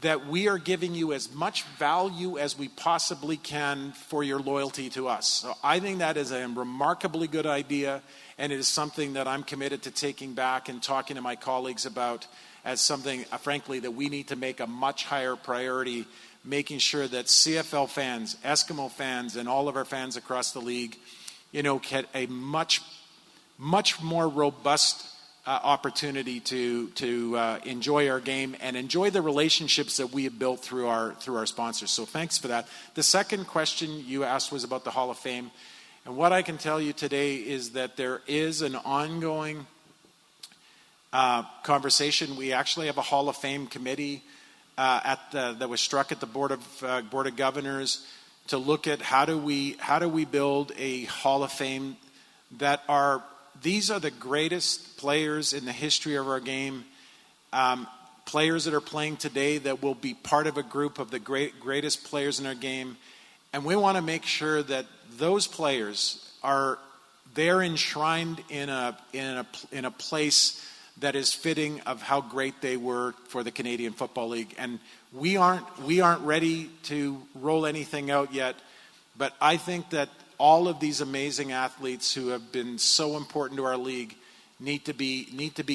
that we are giving you as much value as we possibly can for your loyalty to us? So I think that is a remarkably good idea, and it is something that I'm committed to taking back and talking to my colleagues about as something, frankly, that we need to make a much higher priority, making sure that CFL fans, Eskimo fans, and all of our fans across the league, get a much more robust opportunity to enjoy our game and enjoy the relationships that we have built through our sponsors. So thanks for that. The second question you asked was about the Hall of Fame. And what I can tell you today is that there is an ongoing conversation. We actually have a Hall of Fame committee that was struck at the Board of Governors to look at how do we build a Hall of Fame that these are the greatest players in the history of our game, players that are playing today that will be part of a group of the greatest players in our game, and we want to make sure that those players they're enshrined in a place that is fitting of how great they were for the Canadian Football League. And we aren't ready to roll anything out yet, but I think that all of these amazing athletes who have been so important to our league need to be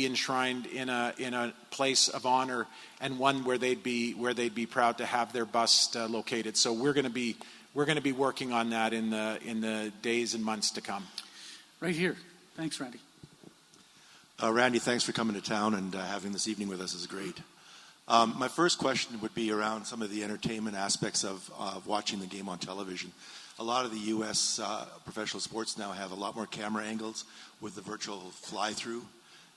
enshrined in a place of honor, and one where they'd be proud to have their bust located. So we're going to be working on that in the days and months to come. Right here. Thanks, Randy. Randy, thanks for coming to town and having this evening with us is great. My first question would be around some of the entertainment aspects of watching the game on television. A lot of the U.S. Professional sports now have a lot more camera angles with the virtual fly-through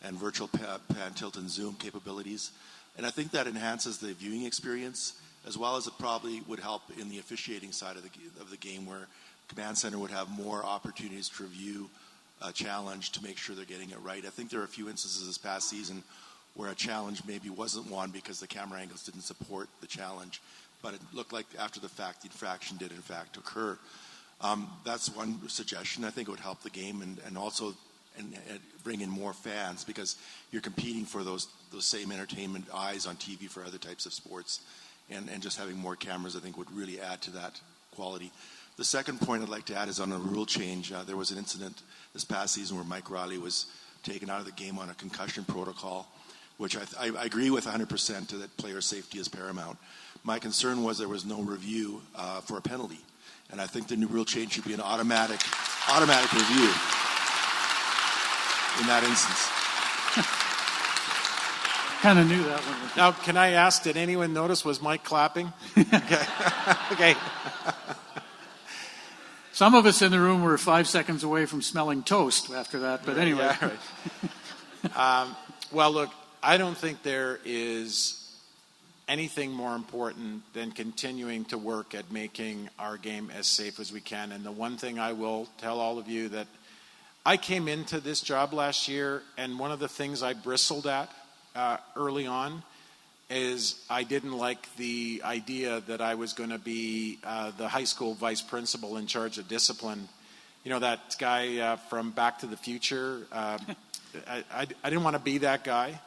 and virtual pan, tilt, and zoom capabilities. And I think that enhances the viewing experience, as well as it probably would help in the officiating side of the game, where Command Center would have more opportunities to review a challenge to make sure they're getting it right. I think there are a few instances this past season where a challenge maybe wasn't won because the camera angles didn't support the challenge, but it looked like after the fact the infraction did in fact occur. That's one suggestion. I think it would help the game and also bring in more fans, because you're competing for those same entertainment eyes on TV for other types of sports, and just having more cameras I think would really add to that quality. The second point I'd like to add is on a rule change. There was an incident this past season where Mike Riley was taken out of the game on a concussion protocol, which I agree with 100% that player safety is paramount. My concern was there was no review for a penalty, and I think the new rule change should be an automatic review in that instance. Kind of knew that one. Now, can I ask, did anyone notice, was Mike clapping? Okay. Okay. Some of us in the room were 5 seconds away from smelling toast after that, but anyway. Yeah, right. Well, look, I don't think there is anything more important than continuing to work at making our game as safe as we can. And the one thing I will tell all of you, that I came into this job last year, and one of the things I bristled at early on is I didn't like the idea that I was going to be the high school vice principal in charge of discipline. You know, that guy from Back to the Future. I didn't want to be that guy.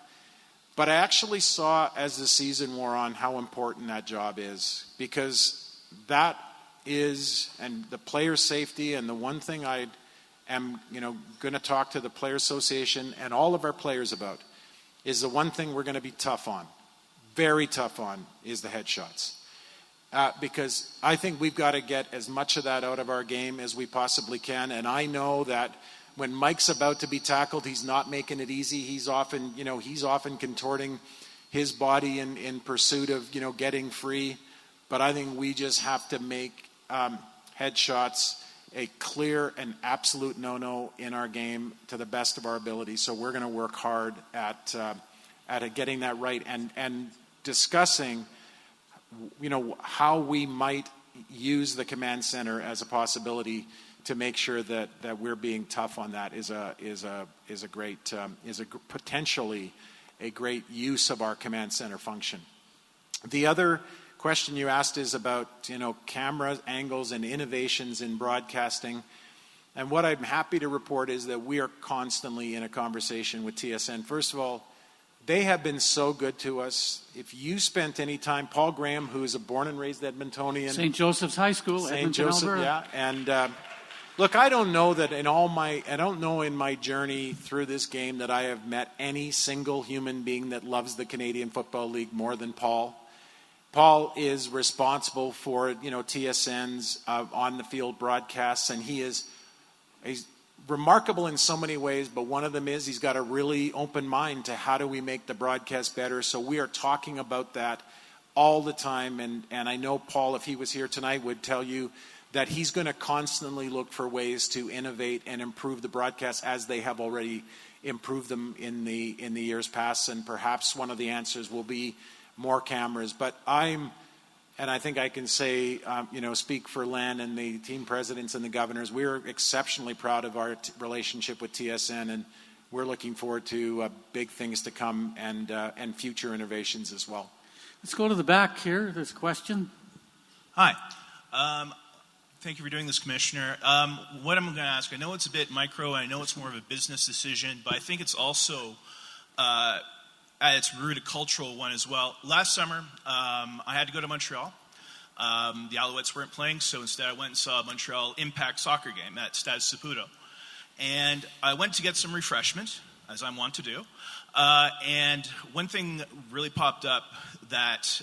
But I actually saw as the season wore on how important that job is, because that is, and the player safety, and the one thing I am going to talk to the Player Association and all of our players about is the one thing we're going to be tough on, very tough on, is the headshots. Because I think we've got to get as much of that out of our game as we possibly can. And I know that when Mike's about to be tackled, he's not making it easy. He's often contorting his body in pursuit of, getting free. But I think we just have to make headshots a clear and absolute no-no in our game to the best of our ability. So we're going to work hard at getting that right and discussing, how we might use the command center as a possibility to make sure that we're being tough on that is potentially a great use of our command center function. The other question you asked is about camera angles and innovations in broadcasting, and what I'm happy to report is that we are constantly in a conversation with TSN. First of all, they have been so good to us. If you spent any time, Paul Graham, who is a born and raised Edmontonian, St. Joseph's High School, Edmonton, Alberta. Yeah, and look, I don't know in my journey through this game that I have met any single human being that loves the Canadian Football League more than Paul. Paul is responsible for TSN's on the field broadcasts, and he's remarkable in so many ways, but one of them is he's got a really open mind to how do we make the broadcast better. So we are talking about that all the time, and I know Paul, if he was here tonight, would tell you that he's going to constantly look for ways to innovate and improve the broadcast, as they have already improved them in the years past. And perhaps one of the answers will be more cameras. But I think I can say, speak for Len and the team presidents and the governors, we're exceptionally proud of our relationship with TSN, and we're looking forward to big things to come and future innovations as well. Let's go to the back here. There's a question. Hi. Thank you for doing this, Commissioner. What I'm going to ask, I know it's a bit micro, I know it's more of a business decision, but I think it's also at its root a cultural one as well. Last summer, I had to go to Montreal. The Alouettes weren't playing, so instead I went and saw a Montreal Impact soccer game at Stade Saputo. And I went to get some refreshment, as I'm wont to do. And one thing really popped up that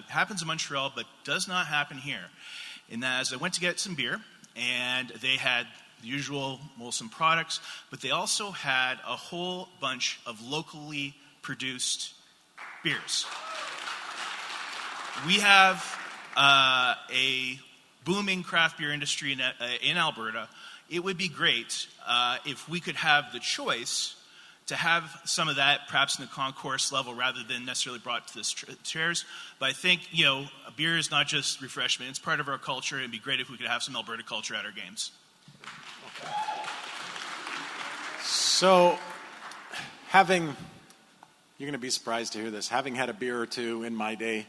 happens in Montreal but does not happen here. In that, as I went to get some beer, and they had the usual Molson products, but they also had a whole bunch of locally produced beers. We have a booming craft beer industry in Alberta. It would be great if we could have the choice to have some of that perhaps in the concourse level rather than necessarily brought to the chairs. But I think, beer is not just refreshment. It's part of our culture. It'd be great if we could have some Alberta culture at our games. So, you're going to be surprised to hear this, having had a beer or two in my day,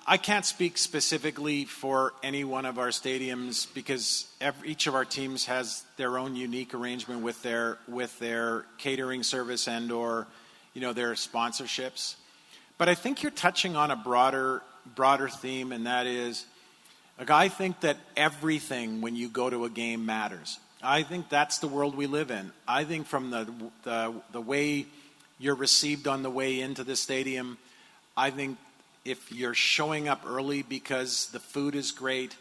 I can't speak specifically for any one of our stadiums because each of our teams has their own unique arrangement with their catering service and or their sponsorships. But I think you're touching on a broader theme, and that is, I think that everything when you go to a game matters. I think that's the world we live in. I think from the way you're received on the way into the stadium, I think if you're showing up early because the food is great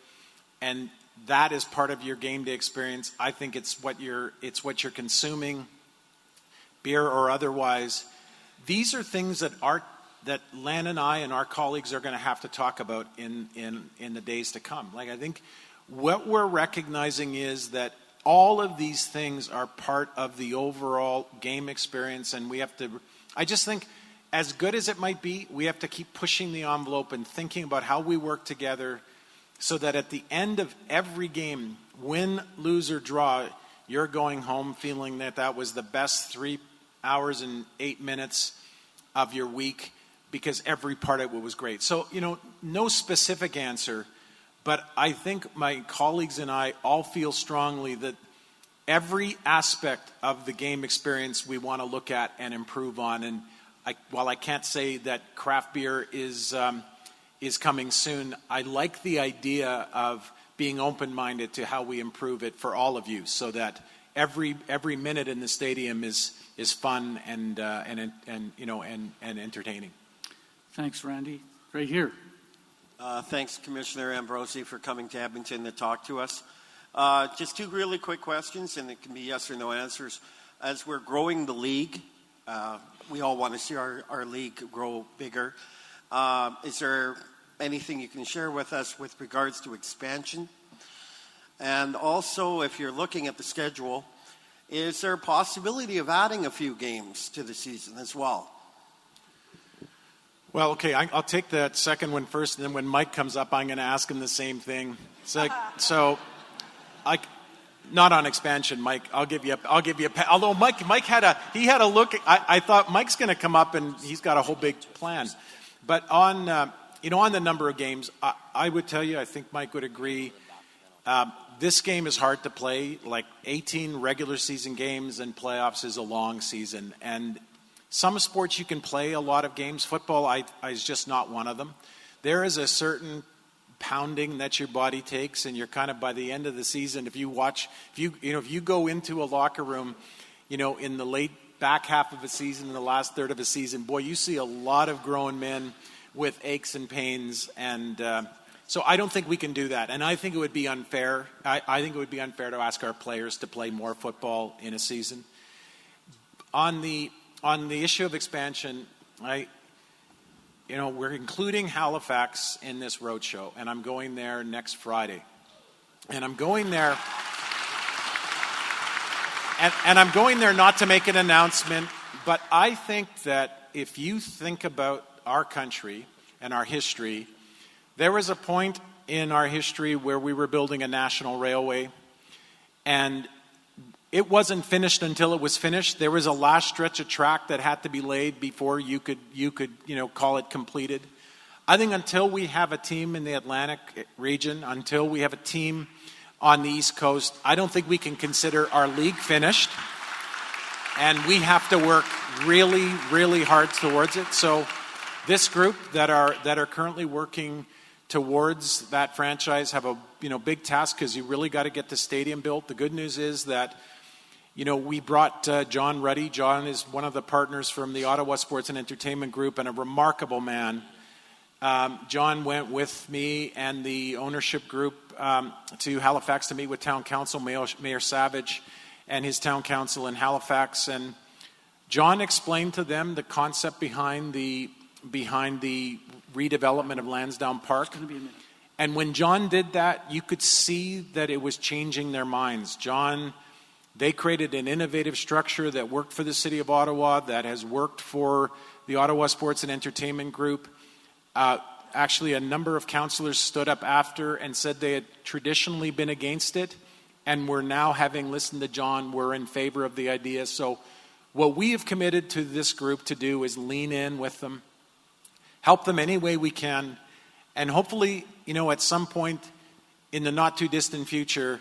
and that is part of your game day experience, I think it's what you're consuming, beer or otherwise. These are things that Lan and I and our colleagues are going to have to talk about in the days to come. I think what we're recognizing is that all of these things are part of the overall game experience, and I just think, as good as it might be, we have to keep pushing the envelope and thinking about how we work together so that at the end of every game, win, lose, or draw, you're going home feeling that was the best 3 hours and 8 minutes of your week because every part of it was great. So, no specific answer, but I think my colleagues and I all feel strongly that every aspect of the game experience we want to look at and improve on. And while I can't say that craft beer is coming soon, I like the idea of being open-minded to how we improve it for all of you, so that every minute in the stadium is fun and entertaining. Thanks, Randy. Right here. Thanks, Commissioner Ambrosi, for coming to Edmonton to talk to us. Just two really quick questions, and it can be yes or no answers. As we're growing the league, we all want to see our league grow bigger. Is there anything you can share with us with regards to expansion? And also, if you're looking at the schedule, is there a possibility of adding a few games to the season as well? Well, okay, I'll take that second one first, and then when Mike comes up, I'm going to ask him the same thing. Not on expansion, Mike. I'll give you a. Although Mike had a look. I thought Mike's going to come up and he's got a whole big plan. But on the number of games, I would tell you, I think Mike would agree. This game is hard to play. 18 regular season games and playoffs is a long season. And some sports you can play a lot of games. Football is just not one of them. There is a certain pounding that your body takes, and you're kind of by the end of the season, if you go into a locker room, in the late back half of a season, in the last third of a season, boy, you see a lot of grown men with aches and pains, and so I don't think we can do that. And I think it would be unfair. I think it would be unfair to ask our players to play more football in a season. On the issue of expansion, we're including Halifax in this roadshow, and I'm going there next Friday. And I'm going there, and I'm going there not to make an announcement, but I think that if you think about our country and our history, there was a point in our history where we were building a national railway, and it wasn't finished until it was finished. There was a last stretch of track that had to be laid before you could call it completed. I think until we have a team in the Atlantic region, until we have a team on the East Coast, I don't think we can consider our league finished. And we have to work really, really hard towards it. So this group that are currently working towards that franchise have a big task, because you really got to get the stadium built. The good news is that we brought John Ruddy. John is one of the partners from the Ottawa Sports and Entertainment Group and a remarkable man. John went with me and the ownership group to Halifax to meet with Town Council, Mayor Savage, and his Town Council in Halifax. And John explained to them the concept behind the redevelopment of Lansdowne Park. And when John did that, you could see that it was changing their minds. They created an innovative structure that worked for the City of Ottawa, that has worked for the Ottawa Sports and Entertainment Group. Actually, a number of councillors stood up after and said they had traditionally been against it, and we're now, having listened to John, we're in favor of the idea. So what we have committed to this group to do is lean in with them, help them any way we can, and hopefully, at some point in the not-too-distant future,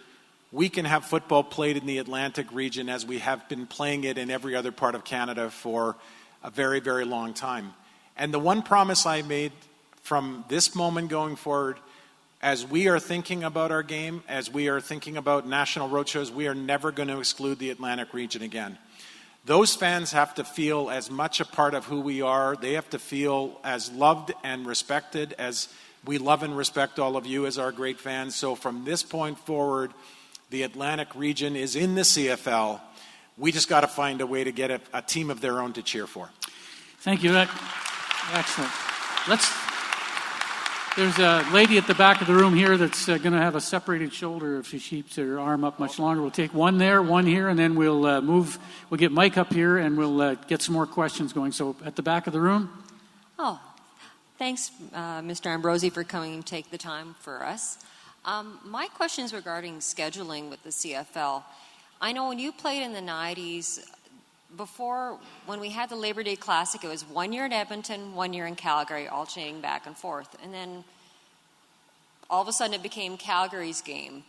we can have football played in the Atlantic region as we have been playing it in every other part of Canada for a very, very long time. And the one promise I made from this moment going forward, as we are thinking about our game, as we are thinking about national roadshows, we are never going to exclude the Atlantic region again. Those fans have to feel as much a part of who we are. They have to feel as loved and respected as we love and respect all of you as our great fans. So from this point forward, the Atlantic region is in the CFL. We just got to find a way to get a team of their own to cheer for. Thank you. Excellent. There's a lady at the back of the room here that's going to have a separated shoulder if she keeps her arm up much longer. We'll take one there, one here, and then we'll move. We'll get Mike up here, and we'll get some more questions going. So at the back of the room. Oh, thanks, Mr. Ambrosi, for coming and take the time for us. My question is regarding scheduling with the CFL. I know when you played in the 90s, before, when we had the Labor Day Classic, it was 1 year in Edmonton, 1 year in Calgary, alternating back and forth. And then all of a sudden it became Calgary's game.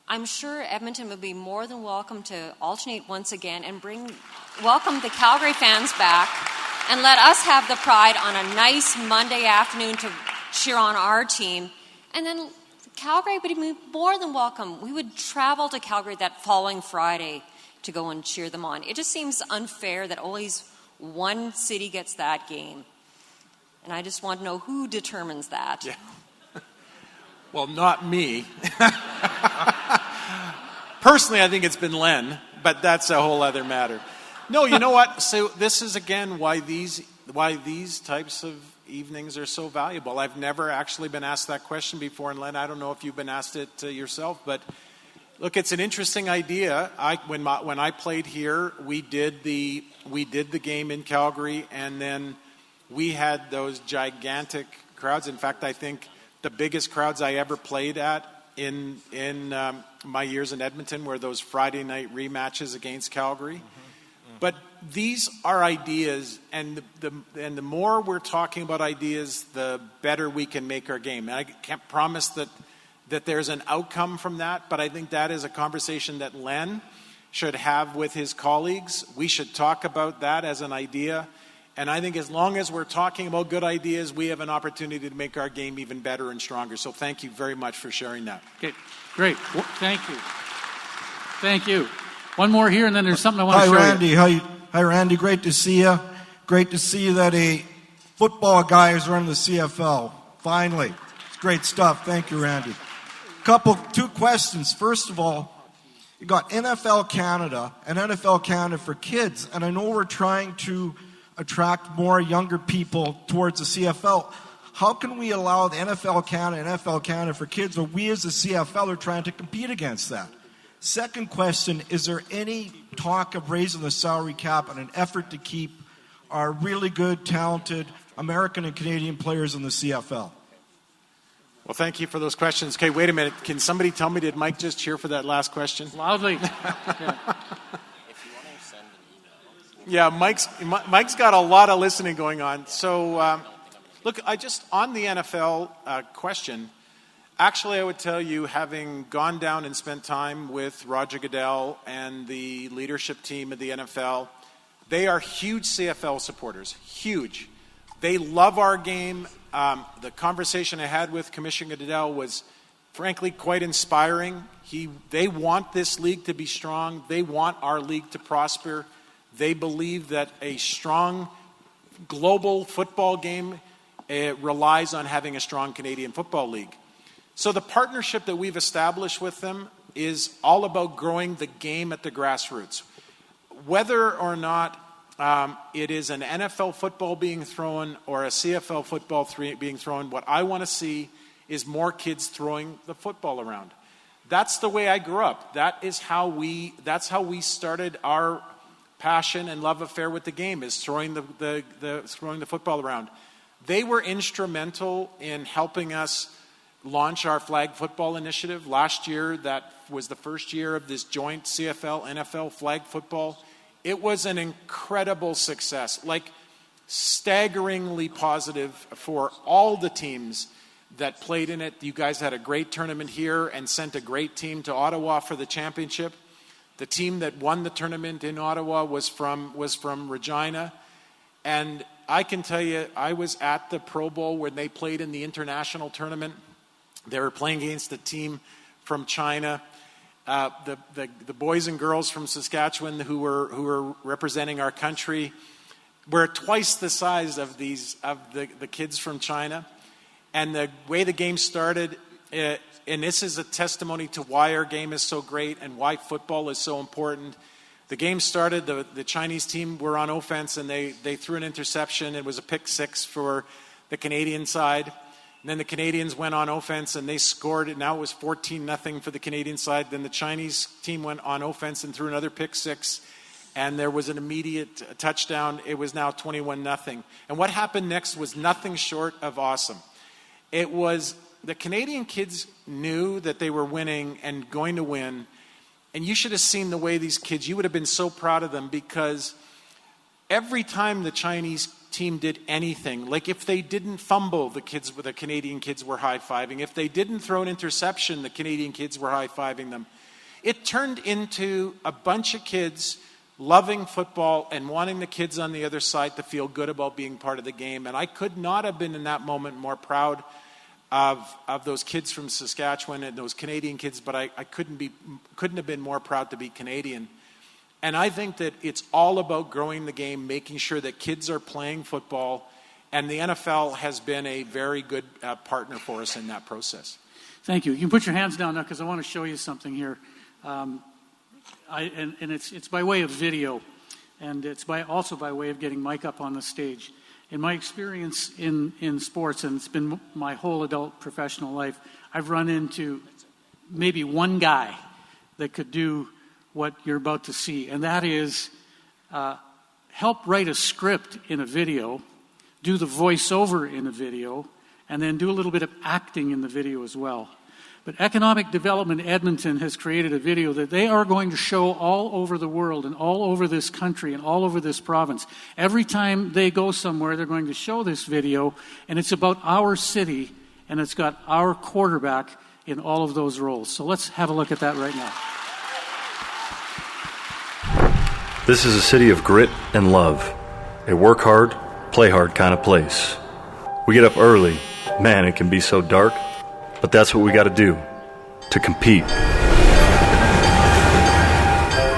I'm sure Edmonton would be more than welcome to alternate once again and welcome the Calgary fans back and let us have the pride on a nice Monday afternoon to cheer on our team. And then Calgary would be more than welcome. We would travel to Calgary that following Friday to go and cheer them on. It just seems unfair that always one city gets that game. And I just want to know who determines that. Yeah. Well, not me. Personally, I think it's been Len, but that's a whole other matter. No, you know what? So this is, again, why these types of evenings are so valuable. I've never actually been asked that question before, and Len, I don't know if you've been asked it yourself, but look, it's an interesting idea. When I played here, we did the game in Calgary, and then we had those gigantic crowds. In fact, I think the biggest crowds I ever played at in my years in Edmonton were those Friday night rematches against Calgary. Mm-hmm. But these are ideas, and the more we're talking about ideas, the better we can make our game. And I can't promise that there's an outcome from that, but I think that is a conversation that Len should have with his colleagues. We should talk about that as an idea. And I think as long as we're talking about good ideas, we have an opportunity to make our game even better and stronger. So thank you very much for sharing that. Okay, great. Thank you. Thank you. One more here, and then there's something I want to show Randy. you. Hi, Randy. Great to see you. Great to see that a football guy is running the CFL. Finally. It's great stuff. Thank you, Randy. Two questions. First of all, you got NFL Canada and NFL Canada for kids, and I know we're trying to attract more younger people towards the CFL. How can we allow the NFL Canada and NFL Canada for kids, or we as the CFL are trying to compete against that? Second question, is there any talk of raising the salary cap in an effort to keep our really good, talented American and Canadian players in the CFL? Well, thank you for those questions. Okay, wait a minute. Can somebody tell me, did Mike just cheer for that last question? Loudly. Yeah, Mike's got a lot of listening going on. So, look, on the NFL question, actually I would tell you, having gone down and spent time with Roger Goodell and the leadership team of the NFL, they are huge CFL supporters, huge. They love our game. The conversation I had with Commissioner Goodell was, frankly, quite inspiring. They want this league to be strong. They want our league to prosper. They believe that a strong global football game relies on having a strong Canadian Football League. So the partnership that we've established with them is all about growing the game at the grassroots. Whether or not it is an NFL football being thrown or a CFL football being thrown, what I want to see is more kids throwing the football around. That's the way I grew up. That's how we started our passion and love affair with the game, is throwing the football around. They were instrumental in helping us launch our flag football initiative. Last year, that was the first year of this joint CFL-NFL flag football. It was an incredible success, like staggeringly positive for all the teams that played in it. You guys had a great tournament here and sent a great team to Ottawa for the championship. The team that won the tournament in Ottawa was from Regina. And I can tell you, I was at the Pro Bowl when they played in the international tournament. They were playing against a team from China. The boys and girls from Saskatchewan who were representing our country were twice the size of the kids from China. And the way the game started, and this is a testimony to why our game is so great and why football is so important. The game started, the Chinese team were on offense, and they threw an interception. It was a pick six for the Canadian side. And then the Canadians went on offense, and they scored. Now it was 14-0 for the Canadian side. Then the Chinese team went on offense and threw another pick six, and there was an immediate touchdown. It was now 21-0. And what happened next was nothing short of awesome. It was the Canadian kids knew that they were winning and going to win. And you should have seen the way these kids, you would have been so proud of them, because every time the Chinese team did anything, like if they didn't fumble, the Canadian kids were high-fiving. If they didn't throw an interception, the Canadian kids were high-fiving them. It turned into a bunch of kids loving football and wanting the kids on the other side to feel good about being part of the game. And I could not have been in that moment more proud of those kids from Saskatchewan and those Canadian kids, but I couldn't have been more proud to be Canadian. And I think that it's all about growing the game, making sure that kids are playing football, and the NFL has been a very good partner for us in that process. Thank you. You can put your hands down now because I want to show you something here. It's by way of video, and it's also by way of getting Mike up on the stage. In my experience in sports, and it's been my whole adult professional life, I've run into maybe one guy that could do what you're about to see, and that is help write a script in a video, do the voiceover in a video, and then do a little bit of acting in the video as well. But Economic Development Edmonton has created a video that they are going to show all over the world and all over this country and all over this province. Every time they go somewhere, they're going to show this video, and it's about our city, and it's got our quarterback in all of those roles. So let's have a look at that right now. This is a city of grit and love. A work hard, play hard kind of place. We get up early. Man, it can be so dark. But that's what we got to do, to compete.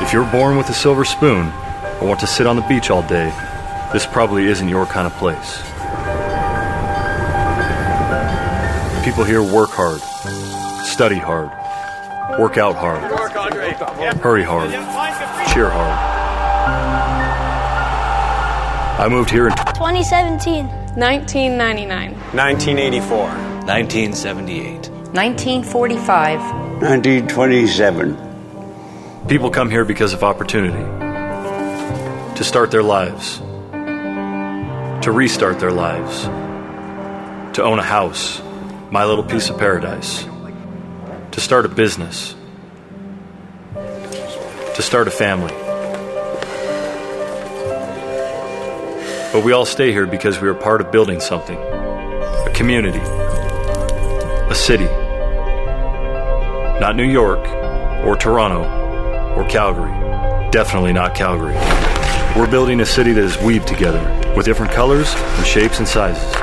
If you're born with a silver spoon or want to sit on the beach all day, this probably isn't your kind of place. People here work hard, study hard, work out hard, hurry hard, cheer hard. I moved here in 2017, 1999, 1984. 1978. 1945. 1927. People come here because of opportunity. To start their lives. To restart their lives. To own a house. My little piece of paradise. To start a business. To start a family. But we all stay here because we are part of building something. A community. A city. Not New York, or Toronto, or Calgary. Definitely not Calgary. We're building a city that is weaved together, with different colors and shapes and sizes.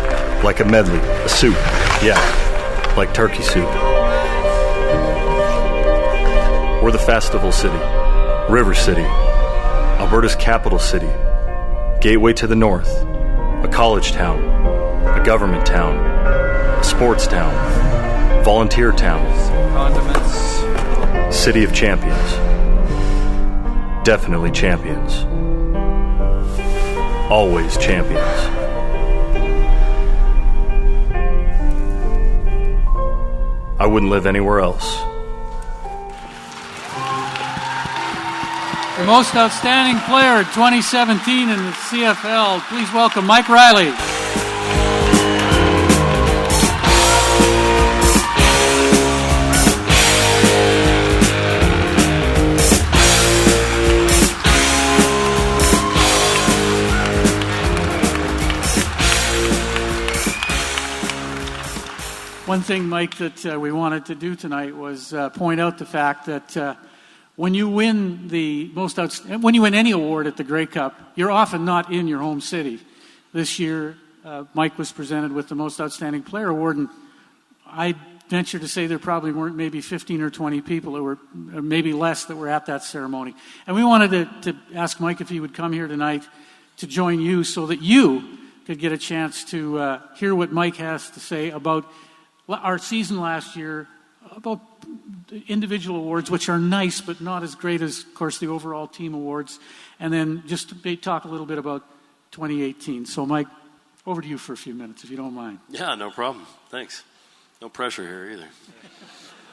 Like a medley, a soup. Yeah, like turkey soup. We're the Festival City, River City, Alberta's capital city, gateway to the north, a college town, a government town, a sports town, volunteer town, condiments, city of champions. Definitely champions. Always champions. I wouldn't live anywhere else. The most outstanding player 2017 in the CFL. Please welcome Mike Riley. One thing, Mike, that we wanted to do tonight was point out the fact that when you win when you win any award at the Grey Cup, you're often not in your home city. This year, Mike was presented with the Most Outstanding Player Award, and I venture to say there probably weren't maybe 15 or 20 people that were, or maybe less, that were at that ceremony. And we wanted to ask Mike if he would come here tonight to join you so that you could get a chance to hear what Mike has to say about our season last year, about individual awards, which are nice but not as great as, of course, the overall team awards, and then just to talk a little bit about 2018. So, Mike, over to you for a few minutes, if you don't mind. Yeah, no problem. Thanks. No pressure here either.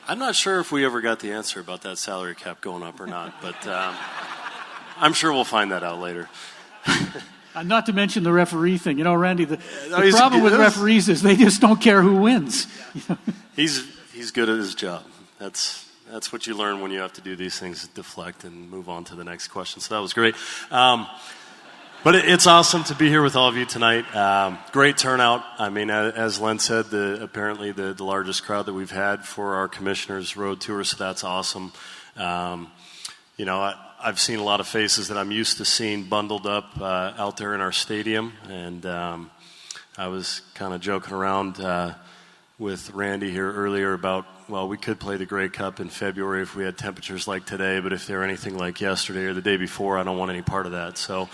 I'm not sure if we ever got the answer about that salary cap going up or not, but I'm sure we'll find that out later. Not to mention the referee thing. You know, Randy, the problem with referees is they just don't care who wins. He's good at his job. That's what you learn when you have to do these things, deflect and move on to the next question. So that was great. But it's awesome to be here with all of you tonight. Great turnout. I mean, as Len said, apparently the largest crowd that we've had for our Commissioner's Road Tour, so that's awesome. You know, I've seen a lot of faces that I'm used to seeing bundled up out there in our stadium, and I was kind of joking around with Randy here earlier about, well, we could play the Grey Cup in February if we had temperatures like today, but if they were anything like yesterday or the day before, I don't want any part of that. So,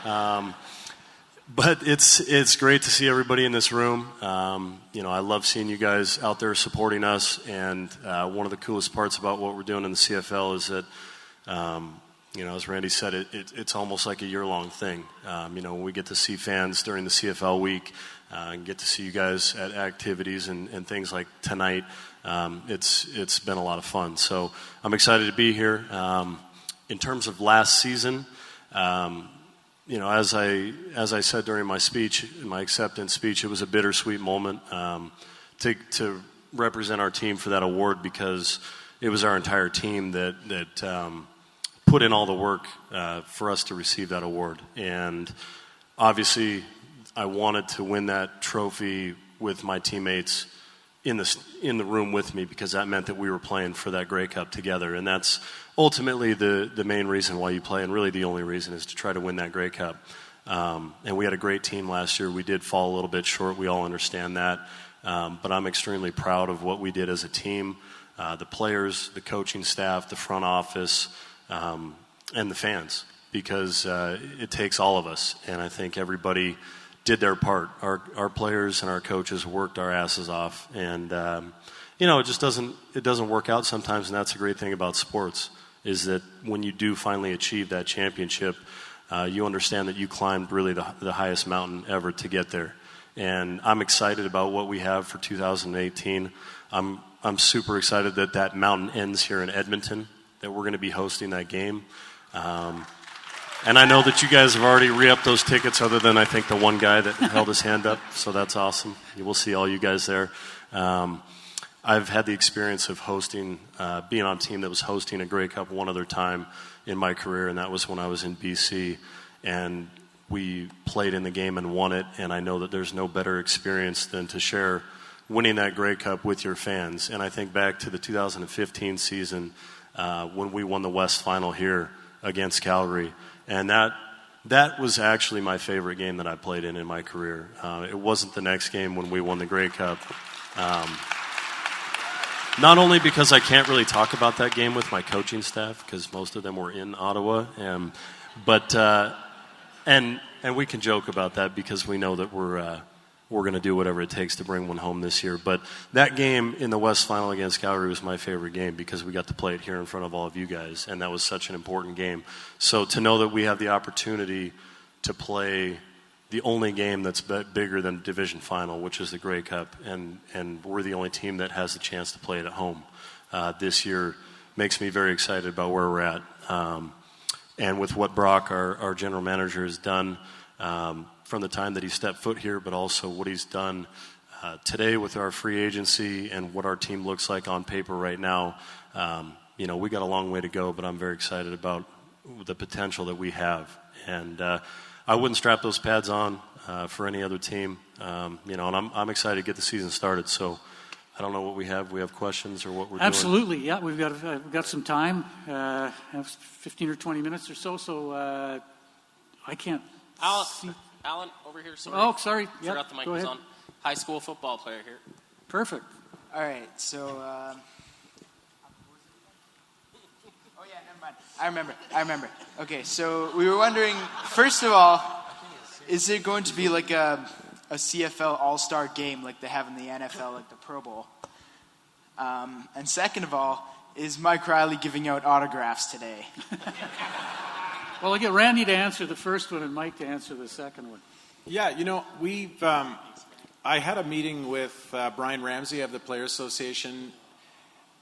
but it's great to see everybody in this room. You know, I love seeing you guys out there supporting us, and one of the coolest parts about what we're doing in the CFL is that you know, as Randy said, it's almost like a year-long thing. You know, we get to see fans during the CFL week and get to see you guys at activities and things like tonight. It's been a lot of fun. So I'm excited to be here. In terms of last season, you know, as I said during my speech, my acceptance speech, it was a bittersweet moment to represent our team for that award, because it was our entire team that put in all the work for us to receive that award. And obviously, I wanted to win that trophy with my teammates in the room with me, because that meant that we were playing for that Grey Cup together. And that's ultimately the main reason why you play, and really the only reason, is to try to win that Grey Cup. And we had a great team last year. We did fall a little bit short. We all understand that. But I'm extremely proud of what we did as a team, the players, the coaching staff, the front office, and the fans, because it takes all of us, and I think everybody did their part. Our players and our coaches worked our asses off, and you know, it doesn't work out sometimes, and that's a great thing about sports, is that when you do finally achieve that championship, you understand that you climbed really the highest mountain ever to get there. And I'm excited about what we have for 2018. I'm super excited that mountain ends here in Edmonton, that we're going to be hosting that game. And I know that you guys have already re-upped those tickets, other than I think the one guy that held his hand up, so that's awesome. We'll see all you guys there. I've had the experience of being on a team that was hosting a Grey Cup one other time in my career, and that was when I was in BC. And we played in the game and won it, and I know that there's no better experience than to share winning that Grey Cup with your fans. And I think back to the 2015 season when we won the West Final here against Calgary, and that was actually my favorite game that I played in my career. It wasn't the next game when we won the Grey Cup. Not only because I can't really talk about that game with my coaching staff, because most of them were in Ottawa, but and we can joke about that because we know that we're going to do whatever it takes to bring one home this year. But that game in the West Final against Calgary was my favorite game because we got to play it here in front of all of you guys, and that was such an important game. So to know that we have the opportunity to play the only game that's bigger than Division Final, which is the Grey Cup, and we're the only team that has the chance to play it at home this year, makes me very excited about where we're at. And with what Brock, our general manager, has done from the time that he stepped foot here, but also what he's done today with our free agency and what our team looks like on paper right now, we got a long way to go, but I'm very excited about the potential that we have. And I wouldn't strap those pads on for any other team, and I'm excited to get the season started. So I don't know what we have. We have questions or what we're Absolutely, doing? Absolutely, yeah. We've got some time, have 15 or 20 minutes or so. So I can't. Alan, over here. Sorry. Oh, sorry. Forgot the mic was on. High school football player here. Perfect. All right, so. Oh yeah, never mind. I remember. Okay, so we were wondering, first of all, is there going to be like a CFL All-Star game like they have in the NFL, like the Pro Bowl? And second of all, is Mike Riley giving out autographs today? Well, I'll get Randy to answer the first one and Mike to answer the second one. Yeah, we've. I had a meeting with Brian Ramsey of the Players Association.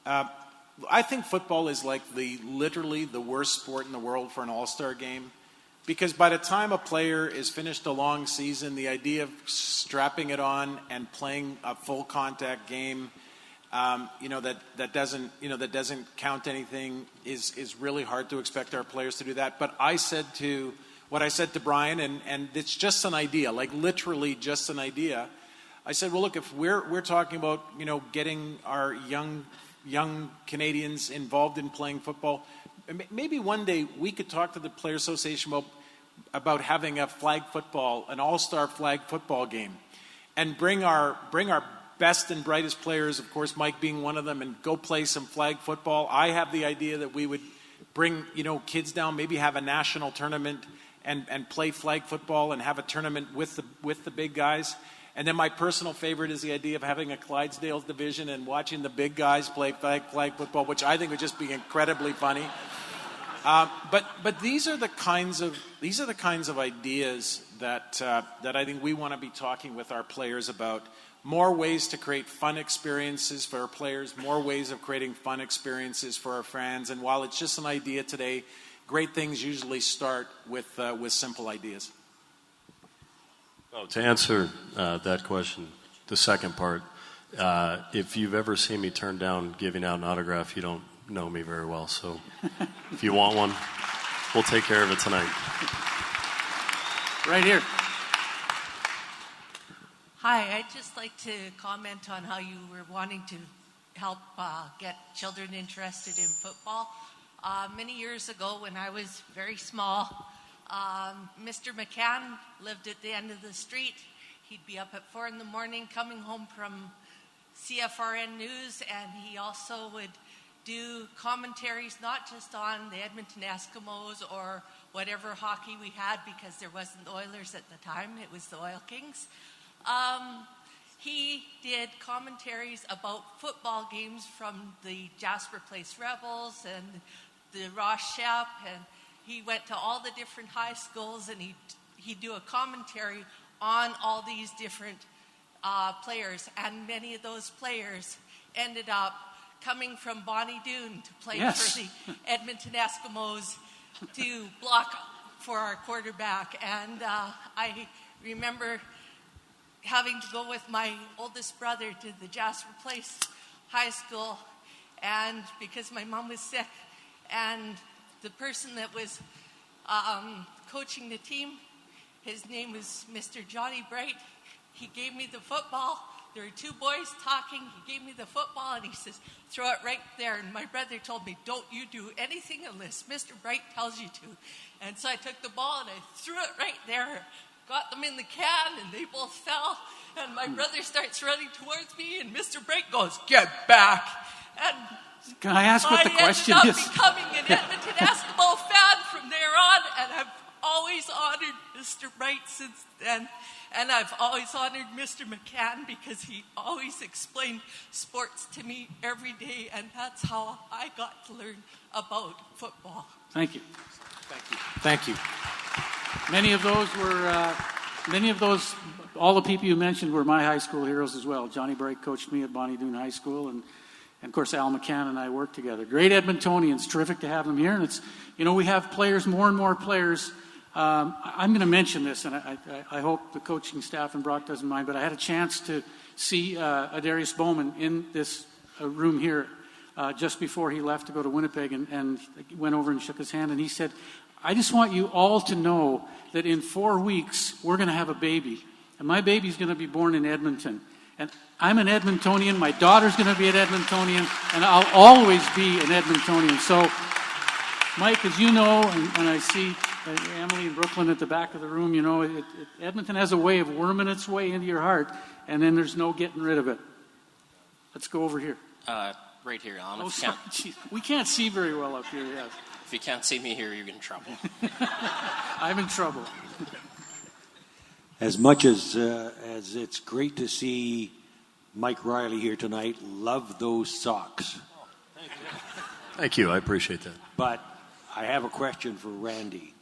I think football is like literally the worst sport in the world for an all-star game, because by the time a player is finished a long season, the idea of strapping it on and playing a full contact game, that doesn't count anything is really hard to expect our players to do that. But I said to Brian, and it's just an idea, like literally just an idea. I said, well, look, if we're talking about getting our young Canadians involved in playing football, maybe one day we could talk to the Players Association about having an all-star flag football game, and bring our best and brightest players, of course Mike being one of them, and go play some flag football. I have the idea that we would bring kids down, maybe have a national tournament and play flag football and have a tournament with the big guys. And then my personal favorite is the idea of having a Clydesdale division and watching the big guys play flag football, which I think would just be incredibly funny. But these are the kinds of ideas that I think we want to be talking with our players about. More ways to create fun experiences for our players, more ways of creating fun experiences for our fans. And while it's just an idea today, great things usually start with simple ideas. Oh, to answer that question, the second part, if you've ever seen me turn down giving out an autograph, you don't know me very well. So if you want one, we'll take care of it tonight. Right here. Hi, I'd just like to comment on how you were wanting to help get children interested in football. Many years ago when I was very small, Mr. McCann lived at the end of the street. He'd be up at 4 a.m. coming home from CFRN News, and he also would do commentaries not just on the Edmonton Eskimos or whatever hockey we had, because there wasn't the Oilers at the time, it was the Oil Kings. He did commentaries about football games from the Jasper Place Rebels and the Ross Shep, and he went to all the different high schools, and he'd do a commentary on all these different players, and many of those players ended up coming from Bonnie Doon to play for the Edmonton Eskimos to block for our quarterback. And I remember having to go with my oldest brother to the Jasper Place High School, and because my mom was sick, and the person that was coaching the team, his name was Mr. Johnny Bright. He gave me the football. There were two boys talking. He gave me the football, and he says, throw it right there. And my brother told me, don't you do anything unless Mr. Bright tells you to. And so I took the ball, and I threw it right there, got them in the can, and they both fell. And my brother starts running towards me, and Mr. Bright goes, get back. And can I ask what the question is? I is? ended up becoming an Edmonton Eskimo fan from there on, and always honored Mr. Wright since then, and I've always honored Mr. McCann because he always explained sports to me every day, and that's how I got to learn about football. Thank you. Thank you. Many of those, all the people you mentioned were my high school heroes as well. Johnny Bright coached me at Bonnie Doon High School, and of course Al McCann and I worked together. Great Edmontonians, terrific to have them here. And it's, we have players, more and more players. I'm going to mention this, and I hope the coaching staff and Brock doesn't mind, but I had a chance to see Adarius Bowman in this room here just before he left to go to Winnipeg, and went over and shook his hand, and he said, I just want you all to know that in 4 weeks, we're going to have a baby. And my baby's going to be born in Edmonton. And I'm an Edmontonian. My daughter's going to be an Edmontonian. And I'll always be an Edmontonian. So, Mike, as you know, and I see Emily and Brooklyn at the back of the room, Edmonton has a way of worming its way into your heart. And then there's no getting rid of it. Let's go over here. Right here, Alan. Oh, sorry. Geez. We can't see very well up here, yes. If you can't see me here, you're in trouble. I'm in trouble. As much as it's great to see Mike Riley here tonight, love those socks. Oh, thank you. I appreciate that. But I have a question for Randy.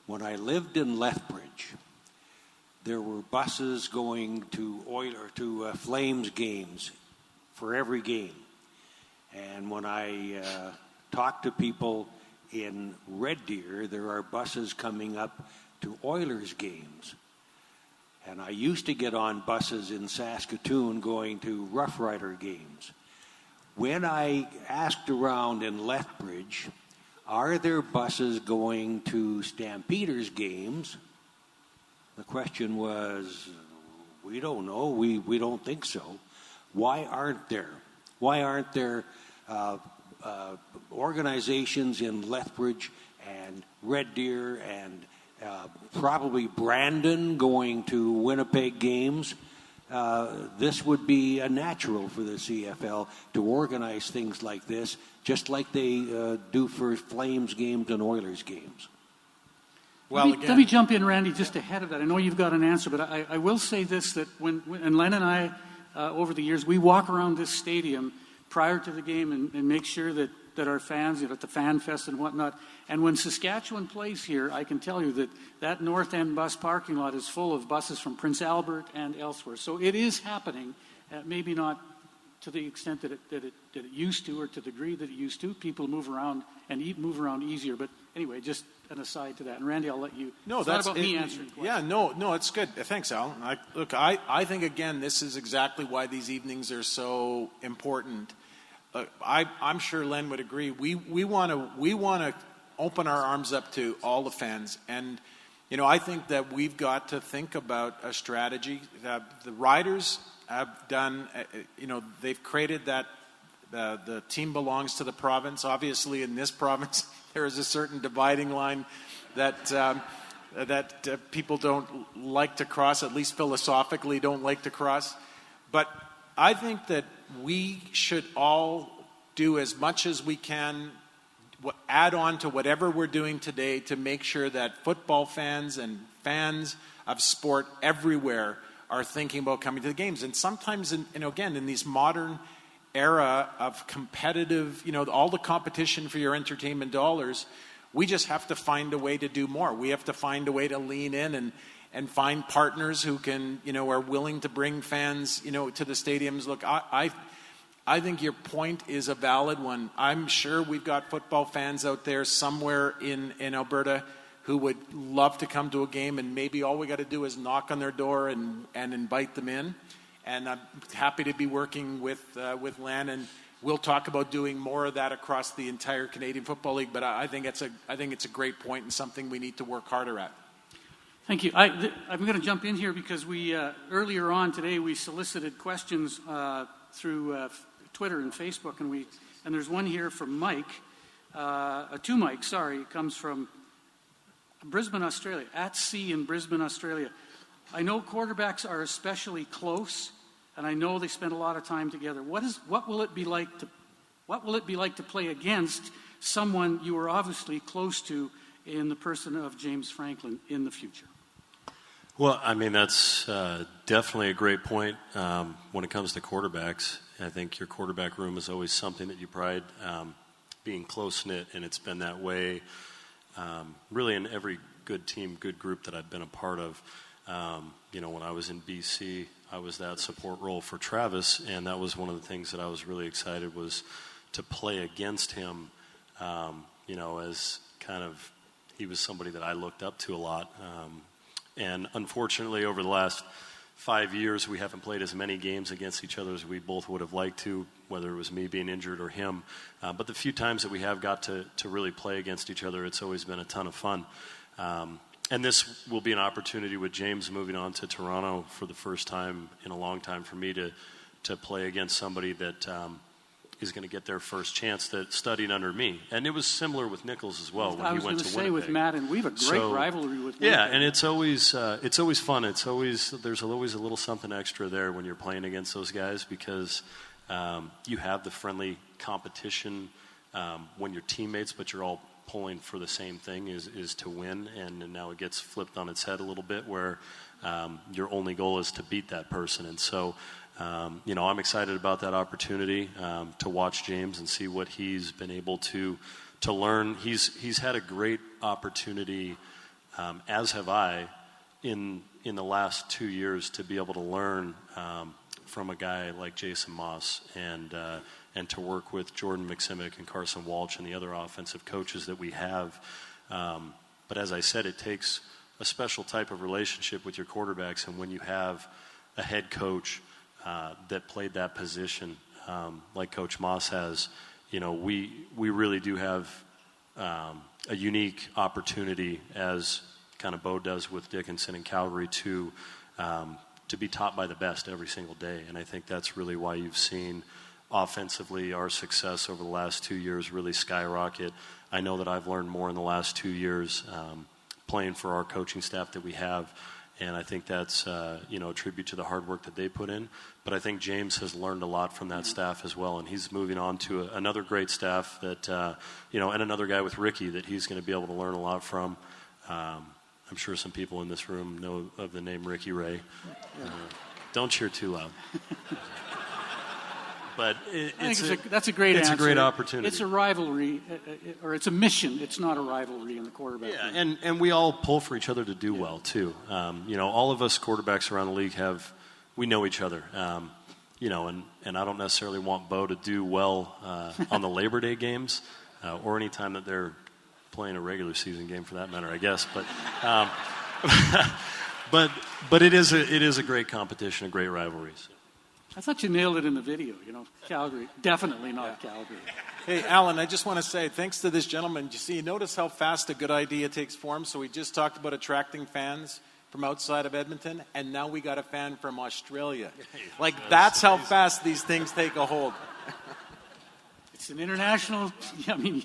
When I lived in Lethbridge, there were buses going to Flames games for every game. And when I talked to people in Red Deer, there are buses coming up to Oilers games. And I used to get on buses in Saskatoon going to Rough Rider games. When I asked around in Lethbridge, are there buses going to Stampeders games? The question was, we don't know. We don't think so. Why aren't there? Why aren't there organizations in Lethbridge and Red Deer and probably Brandon going to Winnipeg games? This would be a natural for the CFL to organize things like this, just like they do for Flames games and Oilers games. Well, let me jump in, Randy, just ahead of that. I know you've got an answer, but I will say this, that when Len and I, over the years, we walk around this stadium prior to the game and make sure that our fans, at the Fan Fest and whatnot, and when Saskatchewan plays here, I can tell you that North End bus parking lot is full of buses from Prince Albert and elsewhere. So it is happening, maybe not to the extent that it used to, or to the degree that it used to. People move around and move around easier. But anyway, just an aside to that. And Randy, I'll let you. No, that's not about me answering questions. Yeah, no, it's good. Thanks, Al. I think again, this is exactly why these evenings are so important. I'm sure Len would agree. We want to open our arms up to all the fans, and I think that we've got to think about a strategy. The riders have done. They've created that the team belongs to the province. Obviously, in this province, there is a certain dividing line that people don't like to cross. At least philosophically, don't like to cross. But I think that we should all do as much as we can, add on to whatever we're doing today to make sure that football fans and fans of sport everywhere are thinking about coming to the games. And sometimes, again, in these modern era of competitive, all the competition for your entertainment dollars, we just have to find a way to do more. We have to find a way to lean in and find partners who can, are willing to bring fans, to the stadiums. Look, I think your point is a valid one. I'm sure we've got football fans out there somewhere in Alberta who would love to come to a game, and maybe all we got to do is knock on their door and invite them in. And I'm happy to be working with Len, and we'll talk about doing more of that across the entire Canadian Football League. But I think it's a great point and something we need to work harder at. Thank you. I'm going to jump in here because we earlier on today we solicited questions through Twitter and Facebook, and there's one here from Mike, to Mike. Sorry, it comes from Brisbane, Australia, at sea in Brisbane, Australia. I know quarterbacks are especially close, and I know they spend a lot of time together. What will it be like to play against someone you are obviously close to in the person of James Franklin in the future? Well, I mean, that's definitely a great point when it comes to quarterbacks. I think your quarterback room is always something that you pride, being close-knit, and it's been that way really in every good team, good group that I've been a part of. When I was in BC, I was that support role for Travis, and that was one of the things that I was really excited was to play against him, as kind of he was somebody that I looked up to a lot. And unfortunately, over the last 5 years, we haven't played as many games against each other as we both would have liked to, whether it was me being injured or him. But the few times that we have got to really play against each other, it's always been a ton of fun. And this will be an opportunity with James moving on to Toronto for the first time in a long time for me to play against somebody that is going to get their first chance that studied under me. And it was similar with Nichols as well when he went to Winnipeg. I was going to say with Matt, and we have a great rivalry with Winnipeg. Yeah, and it's always fun. There's always a little something extra there when you're playing against those guys because you have the friendly competition when you're teammates, but you're all pulling for the same thing is to win. And now it gets flipped on its head a little bit where your only goal is to beat that person. And so I'm excited about that opportunity to watch James and see what he's been able to learn. He's had a great opportunity, as have I, in the last 2 years to be able to learn from a guy like Jason Moss and to work with Jordan McSimic and Carson Walsh and the other offensive coaches that we have. But as I said, it takes a special type of relationship with your quarterbacks, and when you have a head coach that played that position, like Coach Moss has, we really do have a unique opportunity, as kind of Bo does with Dickinson and Calgary, to be taught by the best every single day. And I think that's really why you've seen offensively our success over the last 2 years really skyrocket. I know that I've learned more in the last 2 years playing for our coaching staff that we have. And I think that's, a tribute to the hard work that they put in. But I think James has learned a lot from that staff as well. And he's moving on to another great staff that, and another guy with Ricky that he's going to be able to learn a lot from. I'm sure some people in this room know of the name Ricky Ray. Don't cheer too loud. But that's a great answer. It's a great opportunity. It's a rivalry, or it's a mission. It's not a rivalry in the quarterback. Yeah, and we all pull for each other to do well too. All of us quarterbacks around the league we know each other. And I don't necessarily want Bo to do well on the Labor Day games or any time that they're playing a regular season game for that matter, I guess. But it is a great competition, a great rivalry. So. I thought you nailed it in the video, Calgary. Definitely not Calgary. Hey, Alan, I just want to say thanks to this gentleman. You notice how fast a good idea takes form? So we just talked about attracting fans from outside of Edmonton, and now we got a fan from Australia. That's how fast these things take a hold. It's an international, you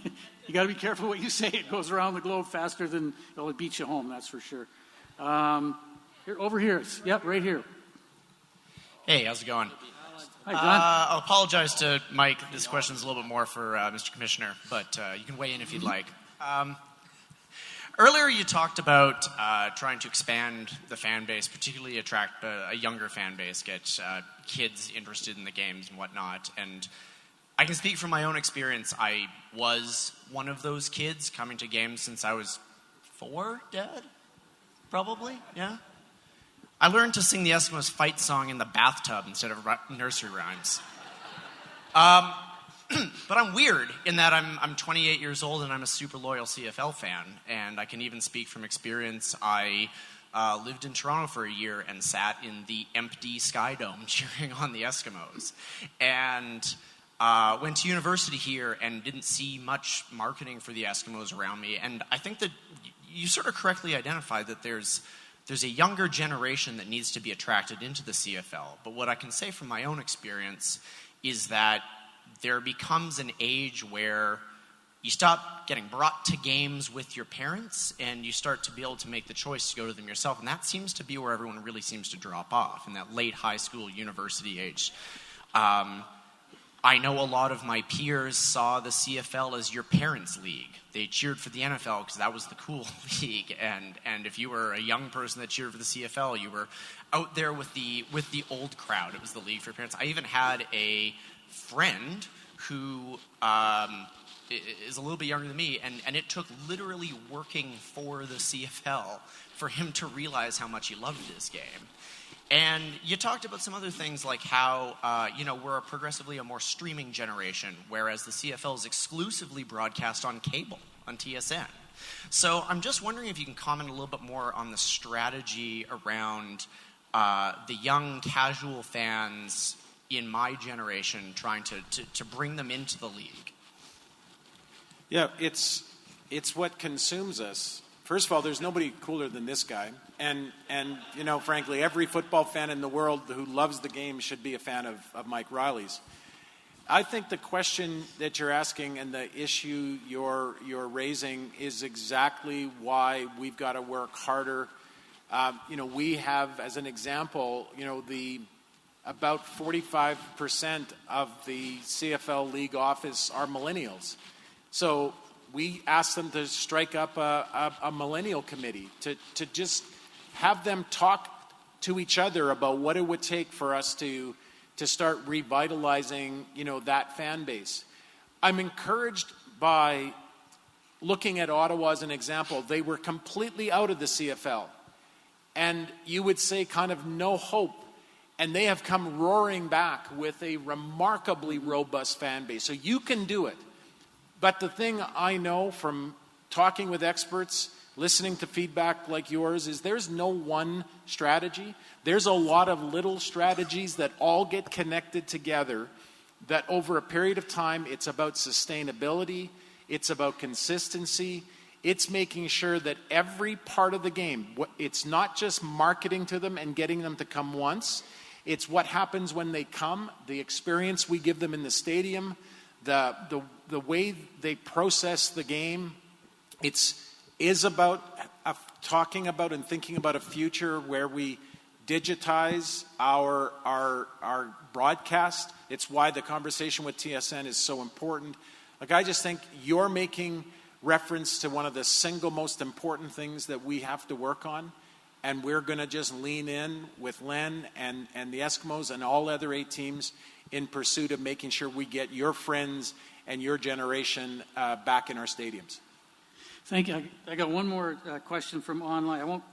got to be careful what you say. It goes around the globe faster than, it beats you home, that's for sure. Over here. Yep, right here. Hey, how's it going? Hi, John. I'll apologize to Mike. This question's a little bit more for Mr. Commissioner, but you can weigh in if you'd like. Earlier you talked about trying to expand the fan base, particularly attract a younger fan base, get kids interested in the games and whatnot. And I can speak from my own experience. I was one of those kids coming to games since I was 4, Dad? Probably, yeah? I learned to sing the Eskimos fight song in the bathtub instead of nursery rhymes. But I'm weird in that I'm 28 years old and I'm a super loyal CFL fan. And I can even speak from experience. I lived in Toronto for a year and sat in the empty Sky Dome cheering on the Eskimos. And went to university here and didn't see much marketing for the Eskimos around me. And I think that you sort of correctly identified that there's a younger generation that needs to be attracted into the CFL. But what I can say from my own experience is that there becomes an age where you stop getting brought to games with your parents and you start to be able to make the choice to go to them yourself. And that seems to be where everyone really seems to drop off, in that late high school, university age. I know a lot of my peers saw the CFL as your parents' league. They cheered for the NFL because that was the cool league, and if you were a young person that cheered for the CFL, you were out there with the old crowd. It was the league for parents. I even had a friend who is a little bit younger than me, and it took literally working for the CFL for him to realize how much he loved this game. And you talked about some other things like how, we're progressively a more streaming generation, whereas the CFL is exclusively broadcast on cable, on TSN. So I'm just wondering if you can comment a little bit more on the strategy around the young casual fans in my generation trying to bring them into the league. Yeah, it's what consumes us. First of all, there's nobody cooler than this guy. And frankly, every football fan in the world who loves the game should be a fan of Mike Riley's. I think the question that you're asking and the issue you're raising is exactly why we've got to work harder. We have, as an example, about 45% of the CFL league office are millennials. So we asked them to strike up a millennial committee to just have them talk to each other about what it would take for us to start revitalizing, that fan base. I'm encouraged by looking at Ottawa as an example. They were completely out of the CFL. And you would say kind of no hope. And they have come roaring back with a remarkably robust fan base. So you can do it. But the thing I know from talking with experts, listening to feedback like yours, is there's no one strategy. There's a lot of little strategies that all get connected together, that over a period of time, it's about sustainability, it's about consistency, it's making sure that every part of the game, it's not just marketing to them and getting them to come once, it's what happens when they come, the experience we give them in the stadium, the way they process the game. Is about talking about and thinking about a future where we digitize our broadcast. It's why the conversation with TSN is so important. Like, I just think you're making reference to one of the single most important things that we have to work on, and we're going to just lean in with Len and the Eskimos and all other 8 teams in pursuit of making sure we get your friends and your generation back in our stadiums. Thank you. I got one more question from online. I won't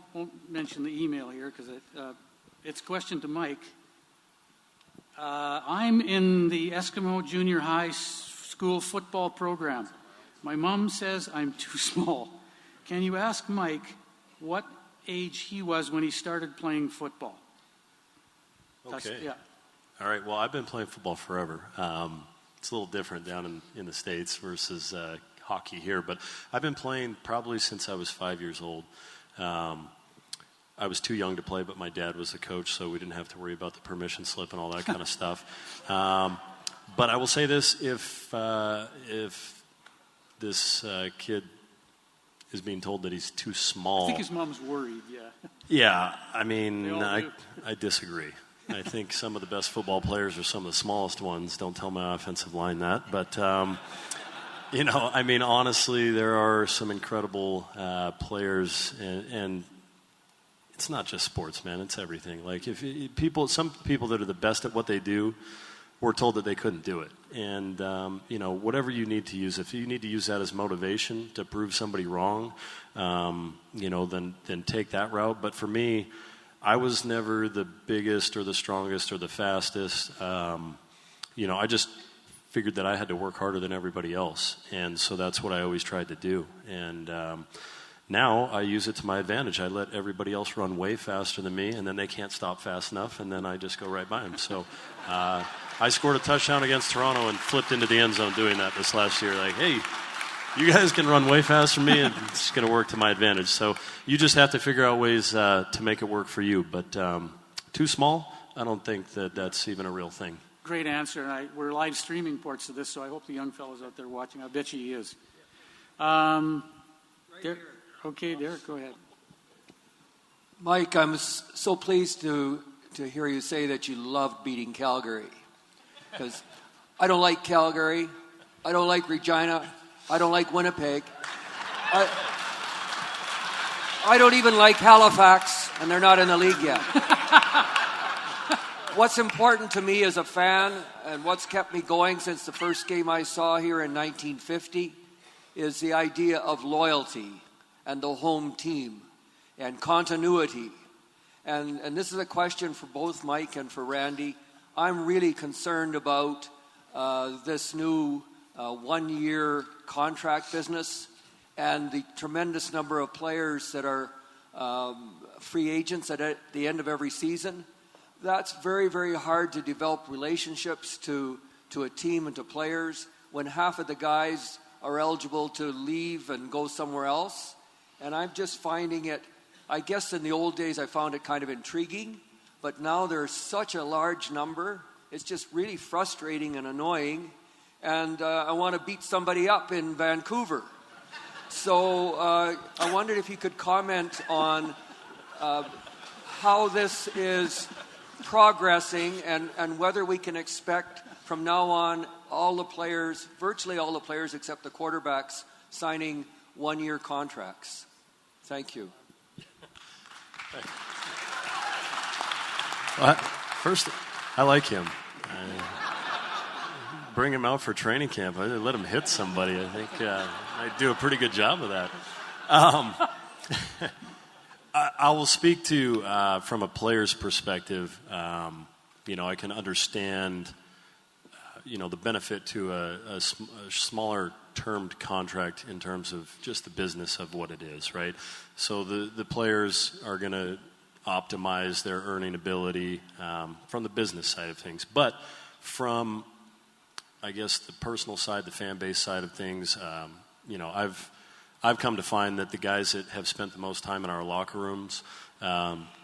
mention the email here because it's a question to Mike. I'm in the Eskimo Junior High School football program. My mom says I'm too small. Can you ask Mike what age he was when he started playing football? Okay. Yeah. All right. Well, I've been playing football forever. It's a little different down in the States versus hockey here, but I've been playing probably since I was 5 years old. I was too young to play, but my dad was the coach, so we didn't have to worry about the permission slip and all that kind of stuff. But I will say this: if this kid is being told that he's too small, I think his mom's worried. Yeah. Yeah, I mean, I disagree. I think some of the best football players are some of the smallest ones. Don't tell my offensive line that, but. I mean, honestly, there are some incredible players, and it's not just sports, man. It's everything. Like, some people that are the best at what they do were told that they couldn't do it. And, whatever you need to use, if you need to use that as motivation to prove somebody wrong, then take that route. But for me, I was never the biggest or the strongest or the fastest. I just figured that I had to work harder than everybody else. And so that's what I always tried to do. And now I use it to my advantage. I let everybody else run way faster than me, and then they can't stop fast enough, and then I just go right by them. So I scored a touchdown against Toronto and flipped into the end zone doing that this last year. Like, hey, you guys can run way faster than me, and it's going to work to my advantage. So you just have to figure out ways to make it work for you. But too small, I don't think that that's even a real thing. Great answer. And we're live streaming parts of this, so I hope the young fellows out there watching. I bet you he is. Okay, Derek, go ahead. Mike, I'm so pleased to hear you say that you loved beating Calgary, because I don't like Calgary. I don't like Regina. I don't like Winnipeg. I don't even like Halifax, and they're not in the league yet. What's important to me as a fan, and what's kept me going since the first game I saw here in 1950, is the idea of loyalty and the home team and continuity. And this is a question for both Mike and for Randy. I'm really concerned about this new one-year contract business and the tremendous number of players that are free agents at the end of every season. That's very, very hard to develop relationships to a team and to players when half of the guys are eligible to leave and go somewhere else. And I'm just finding it, I guess in the old days I found it kind of intriguing, but now there's such a large number. It's just really frustrating and annoying. And I want to beat somebody up in Vancouver. So I wondered if you could comment on how this is progressing and whether we can expect from now on all the players, virtually all the players except the quarterbacks, signing one-year contracts. Thank you. First, I like him. Bring him out for training camp. I let him hit somebody. I think I do a pretty good job of that. I will speak to, from a player's perspective, I can understand, the benefit to a smaller termed contract in terms of just the business of what it is, right? So the players are going to optimize their earning ability from the business side of things. But from, I guess, the personal side, the fan base side of things, I've come to find that the guys that have spent the most time in our locker rooms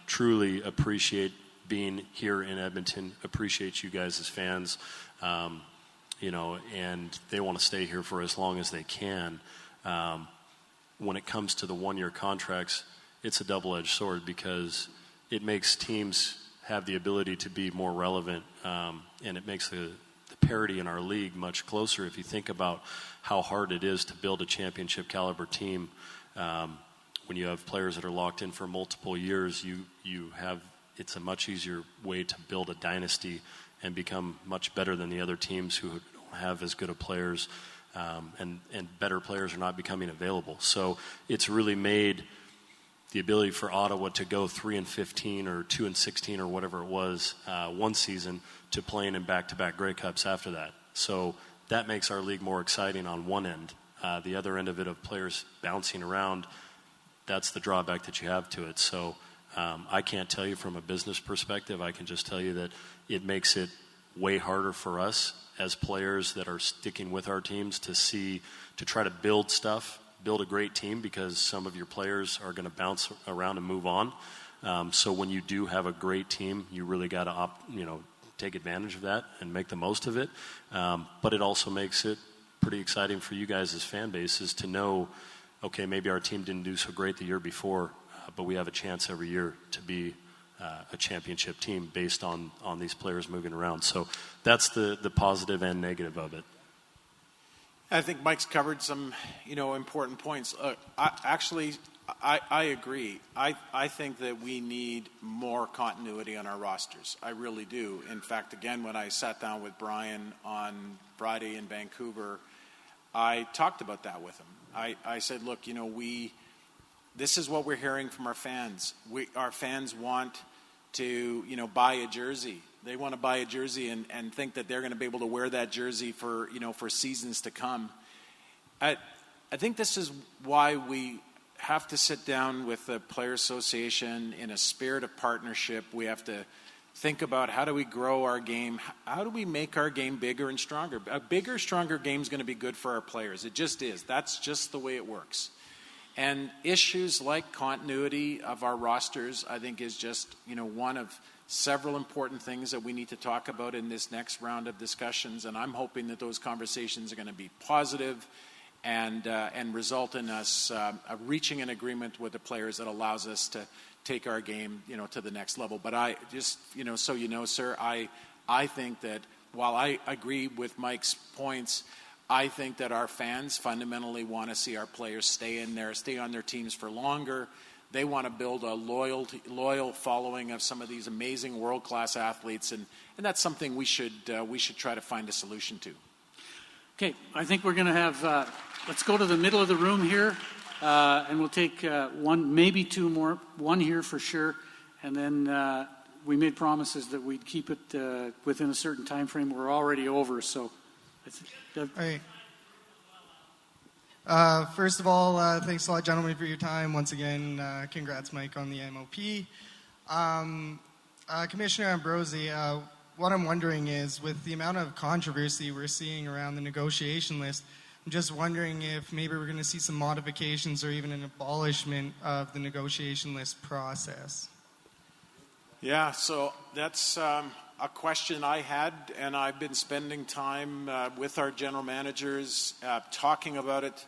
truly appreciate being here in Edmonton, appreciate you guys as fans, and they want to stay here for as long as they can. When it comes to the one-year contracts, it's a double-edged sword because it makes teams have the ability to be more relevant, and it makes the parity in our league much closer. If you think about how hard it is to build a championship caliber team, when you have players that are locked in for multiple years, it's a much easier way to build a dynasty and become much better than the other teams who don't have as good of players, and better players are not becoming available. So it's really made the ability for Ottawa to go 3-15 or 2-16 or whatever it was one season to playing in back-to-back Grey Cups after that. So that makes our league more exciting on one end. The other end of it, of players bouncing around, that's the drawback that you have to it. So I can't tell you from a business perspective. I can just tell you that it makes it way harder for us as players that are sticking with our teams to try to build a great team, because some of your players are going to bounce around and move on. So when you do have a great team, you really got to take advantage of that and make the most of it. But it also makes it pretty exciting for you guys as fan bases to know, okay, maybe our team didn't do so great the year before, but we have a chance every year to be a championship team based on these players moving around. So that's the positive and negative of it. I think Mike's covered some, important points. I agree. I think that we need more continuity on our rosters. I really do. In fact, again, when I sat down with Brian on Friday in Vancouver, I talked about that with him. I said, look, this is what we're hearing from our fans. Our fans want to, buy a jersey. They want to buy a jersey and think that they're going to be able to wear that jersey for seasons to come. I think this is why we have to sit down with the Players Association in a spirit of partnership. We have to think about how do we grow our game? How do we make our game bigger and stronger? A bigger, stronger game is going to be good for our players. It just is. That's just the way it works. And issues like continuity of our rosters, I think, is just, one of several important things that we need to talk about in this next round of discussions. And I'm hoping that those conversations are going to be positive and result in us reaching an agreement with the players that allows us to take our game, to the next level. But I just, so sir, I think that while I agree with Mike's points, I think that our fans fundamentally want to see our players stay on their teams for longer. They want to build a loyal following of some of these amazing world-class athletes, and that's something we should try to find a solution to. Okay, I think we're going to have, let's go to the middle of the room here, and we'll take one, maybe two more, one here for sure, and then we made promises that we'd keep it within a certain time frame. We're already over, so. Hey. First of all, thanks a lot, gentlemen, for your time. Once again, congrats, Mike, on the MOP. Commissioner Ambrosi, what I'm wondering is, with the amount of controversy we're seeing around the negotiation list, I'm just wondering if maybe we're going to see some modifications or even an abolishment of the negotiation list process. Yeah, so that's a question I had, and I've been spending time with our general managers talking about it.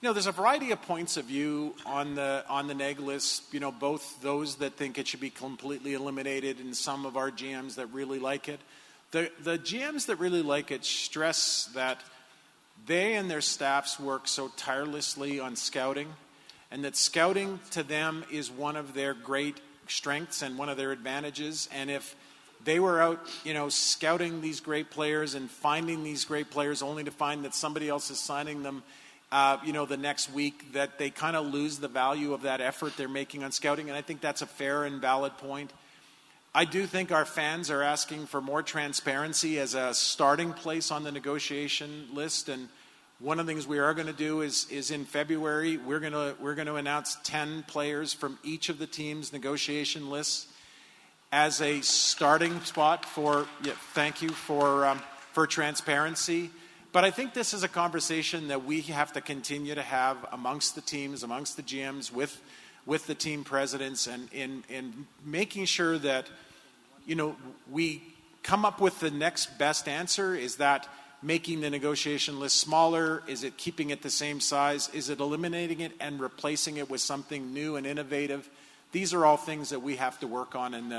You know, there's a variety of points of view on the neg list, you know, both those that think it should be completely eliminated and some of our GMs that really like it. The GMs that really like it stress that they and their staffs work so tirelessly on scouting, and that scouting to them is one of their great strengths and one of their advantages. And if they were out, you know, scouting these great players and finding these great players only to find that somebody else is signing them, you know, the next week, that they kind of lose the value of that effort they're making on scouting. And I think that's a fair and valid point. I do think our fans are asking for more transparency as a starting place on the negotiation list. And one of the things we are going to do is in February, we're going to announce 10 players from each of the team's negotiation lists as a starting spot for, thank you for transparency. But I think this is a conversation that we have to continue to have amongst the teams, amongst the GMs, with the team presidents, and in making sure that, you know, we come up with the next best answer. Is that making the negotiation list smaller? Is it keeping it the same size? Is it eliminating it and replacing it with something new and innovative? These are all things that we have to work on in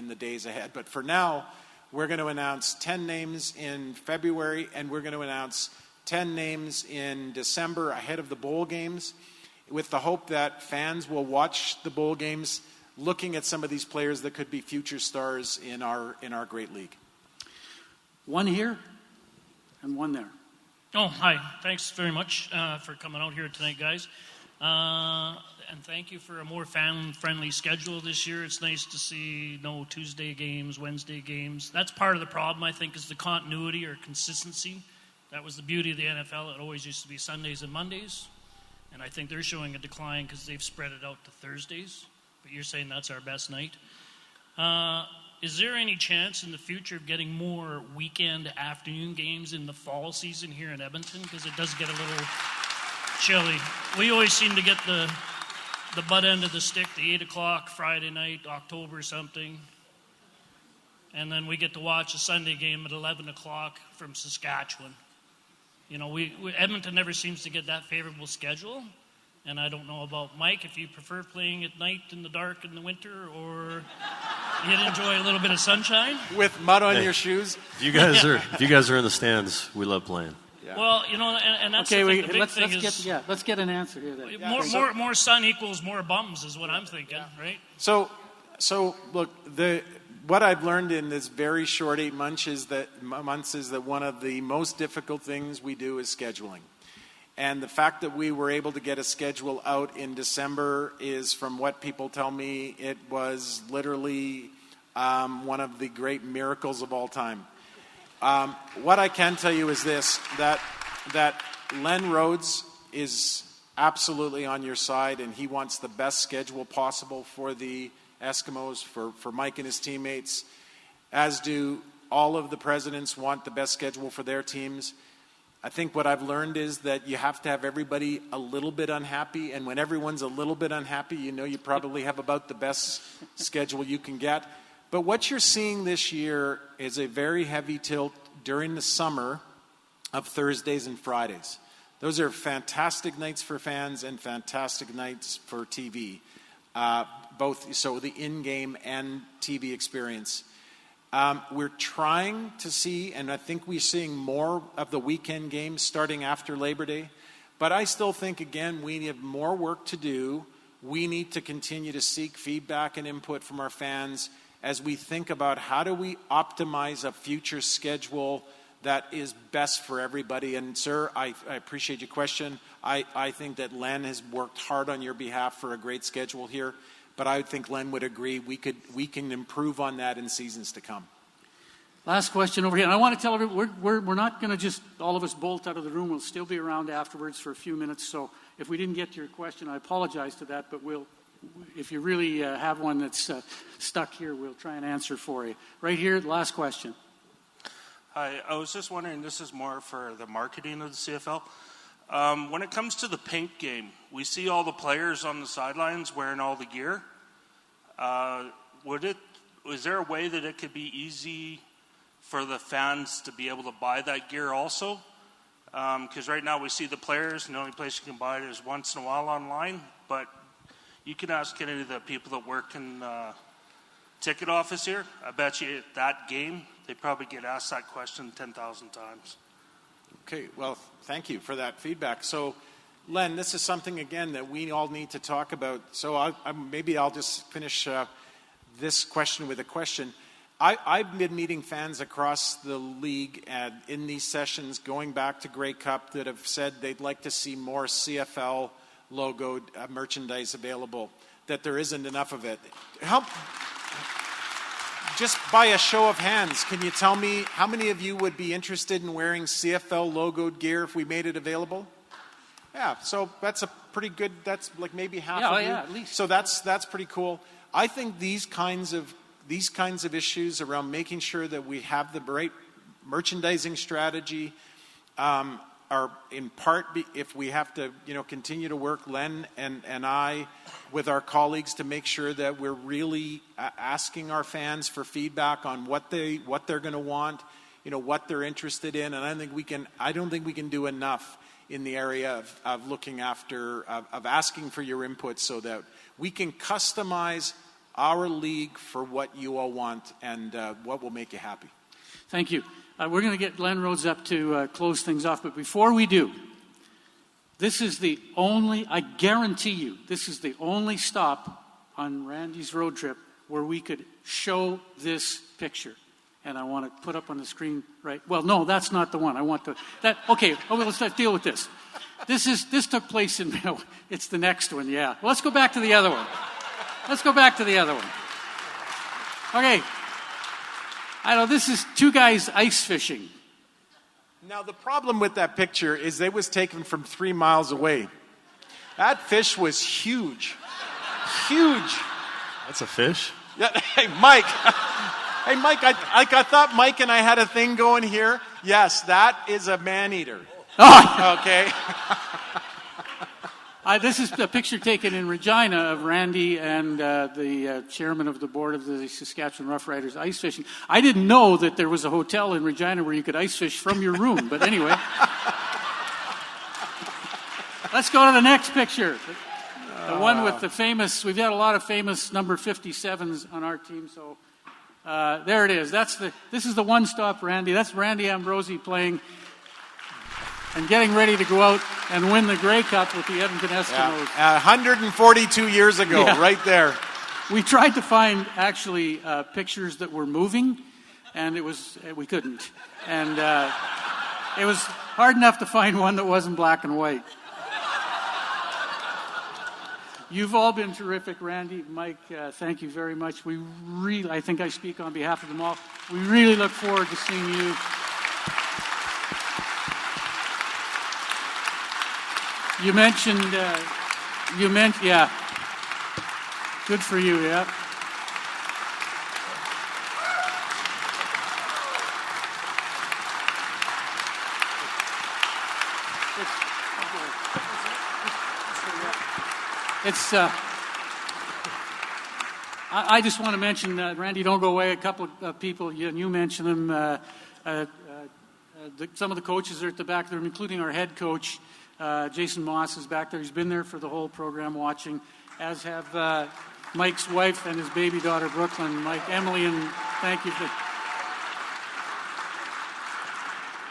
the days ahead. But for now, we're going to announce 10 names in February, and we're going to announce 10 names in December ahead of the bowl games, with the hope that fans will watch the bowl games looking at some of these players that could be future stars in our great league. One here and one there. Oh, hi. Thanks very much for coming out here tonight, guys. And thank you for a more fan-friendly schedule this year. It's nice to see no Tuesday games, Wednesday games. That's part of the problem, I think, is the continuity or consistency. That was the beauty of the NFL. It always used to be Sundays and Mondays. And I think they're showing a decline because they've spread it out to Thursdays. But you're saying that's our best night. Is there any chance in the future of getting more weekend afternoon games in the fall season here in Edmonton? Because it does get a little chilly. We always seem to get the butt end of the stick, the 8 o'clock Friday night, October something. And then we get to watch a Sunday game at 11 o'clock from Saskatchewan. You know, Edmonton never seems to get that favorable schedule. And I don't know about Mike, if you prefer playing at night in the dark in the winter, or you'd enjoy a little bit of sunshine. With mud on your shoes. If you guys are in the stands, we love playing. Yeah. Well, you know, and that's okay. the thing. Let's get an answer here. Then. More sun equals more bums is what I'm thinking, right? So look, what I've learned in this very short 8 months is that one of the most difficult things we do is scheduling. And the fact that we were able to get a schedule out in December is, from what people tell me, it was literally one of the great miracles of all time. What I can tell you is this, that Len Rhodes is absolutely on your side, and he wants the best schedule possible for the Eskimos, for Mike and his teammates, as do all of the presidents want the best schedule for their teams. I think what I've learned is that you have to have everybody a little bit unhappy, and when everyone's a little bit unhappy, you know you probably have about the best schedule you can get. But what you're seeing this year is a very heavy tilt during the summer of Thursdays and Fridays. Those are fantastic nights for fans and fantastic nights for TV, both so the in-game and TV experience. We're trying to see, and I think we're seeing more of the weekend games starting after Labor Day. But I still think, again, we have more work to do. We need to continue to seek feedback and input from our fans as we think about how do we optimize a future schedule that is best for everybody. And, sir, I appreciate your question. I think that Len has worked hard on your behalf for a great schedule here. But I think Len would agree we can improve on that in seasons to come. Last question over here. And I want to tell everyone, we're not going to just all of us bolt out of the room. We'll still be around afterwards for a few minutes. So if we didn't get to your question, I apologize to that. But if you really have one that's stuck here, we'll try and answer for you. Right here, last question. Hi, I was just wondering, this is more for the marketing of the CFL. When it comes to the paint game, we see all the players on the sidelines wearing all the gear. Is there a way that it could be easy for the fans to be able to buy that gear also? Because right now we see the players, and the only place you can buy it is once in a while online. But you can ask any of the people that work in ticket office here. I bet you at that game, they probably get asked that question 10,000 times. Okay, well, thank you for that feedback. So, Len, this is something, again, that we all need to talk about. So maybe I'll just finish this question with a question. I've been meeting fans across the league and in these sessions going back to Grey Cup that have said they'd like to see more CFL logoed merchandise available, that there isn't enough of it. Just by a show of hands, can you tell me how many of you would be interested in wearing CFL logoed gear if we made it available? Yeah, so that's a pretty good, that's like maybe half of you. Yeah, at least. So that's pretty cool. I think these kinds of issues around making sure that we have the right merchandising strategy are in part if we have to continue to work, Len and I, with our colleagues to make sure that we're really asking our fans for feedback on what they're going to want, what they're interested in, and I don't think we can do enough in the area of looking after of asking for your input so that we can customize our league for what you all want and what will make you happy. Thank you. We're going to get Glenn Rhodes up to close things off. But before we do, I guarantee you, this is the only stop on Randy's road trip where we could show this picture. And I want to put up on the screen, right? Well, no, that's not the one. Okay, let's deal with this. This took place it's the next one, yeah. Well, let's go back to the other one. Okay. I know, this is two guys ice fishing. Now, the problem with that picture is it was taken from 3 miles away. That fish was huge. Huge. That's a fish? Yeah, hey, Mike. I thought Mike and I had a thing going here. Yes, that is a man-eater. Oh. Okay. This is a picture taken in Regina of Randy and the chairman of the board of the Saskatchewan Roughriders ice fishing. I didn't know that there was a hotel in Regina where you could ice fish from your room, but anyway. Let's go to the next picture. The one with the famous, we've got a lot of famous number 57s on our team, so there it is. This is the one-stop Randy. That's Randy Ambrosie playing and getting ready to go out and win the Grey Cup with the Edmonton Eskimos. Yeah. 142 years ago, right there. We tried to find actually pictures that were moving, and we couldn't. And it was hard enough to find one that wasn't black and white. You've all been terrific, Randy, Mike. Thank you very much. I think I speak on behalf of them all. We really look forward to seeing you. You mentioned, yeah. Good for you, yeah. I just want to mention, Randy, don't go away. A couple of people, you mentioned them. Some of the coaches are at the back of the room, including our head coach. Jason Moss is back there. He's been there for the whole program watching, as have Mike's wife and his baby daughter, Brooklyn. Mike, Emily, and thank you for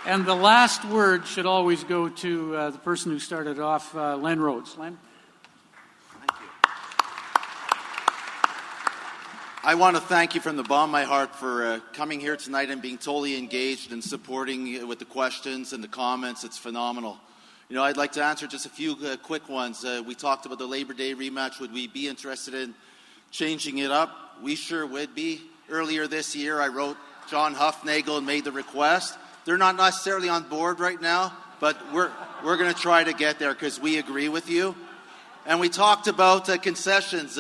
And the last word should always go to the person who started off, Len Rhodes. Len? I want to thank you from the bottom of my heart for coming here tonight and being totally engaged and supporting with the questions and the comments. It's phenomenal. You know, I'd like to answer just a few quick ones. We talked about the Labor Day rematch. Would we be interested in changing it up? We sure would be. Earlier this year, I wrote John Huffnagel and made the request. They're not necessarily on board right now, but we're going to try to get there because we agree with you. And we talked about concessions,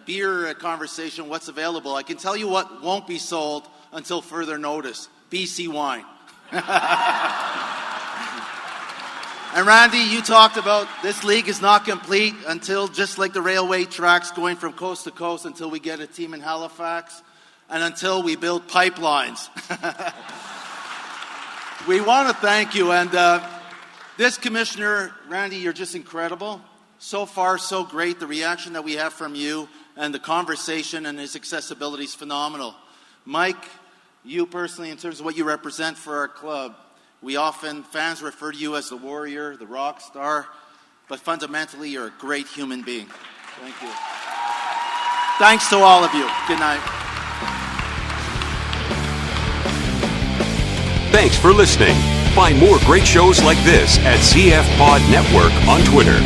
beer conversation, what's available. I can tell you what won't be sold until further notice. BC wine. And Randy, you talked about this league is not complete until, just like the railway tracks going from coast to coast, until we get a team in Halifax and until we build pipelines. We want to thank you. And this commissioner, Randy, you're just incredible. So far, so great. The reaction that we have from you and the conversation and his accessibility is phenomenal. Mike, you personally, in terms of what you represent for our club, fans refer to you as the warrior, the rock star, but fundamentally, you're a great human being. Thank you. Thanks to all of you. Good night. Thanks for listening. Find more great shows like this at CF Pod Network on Twitter.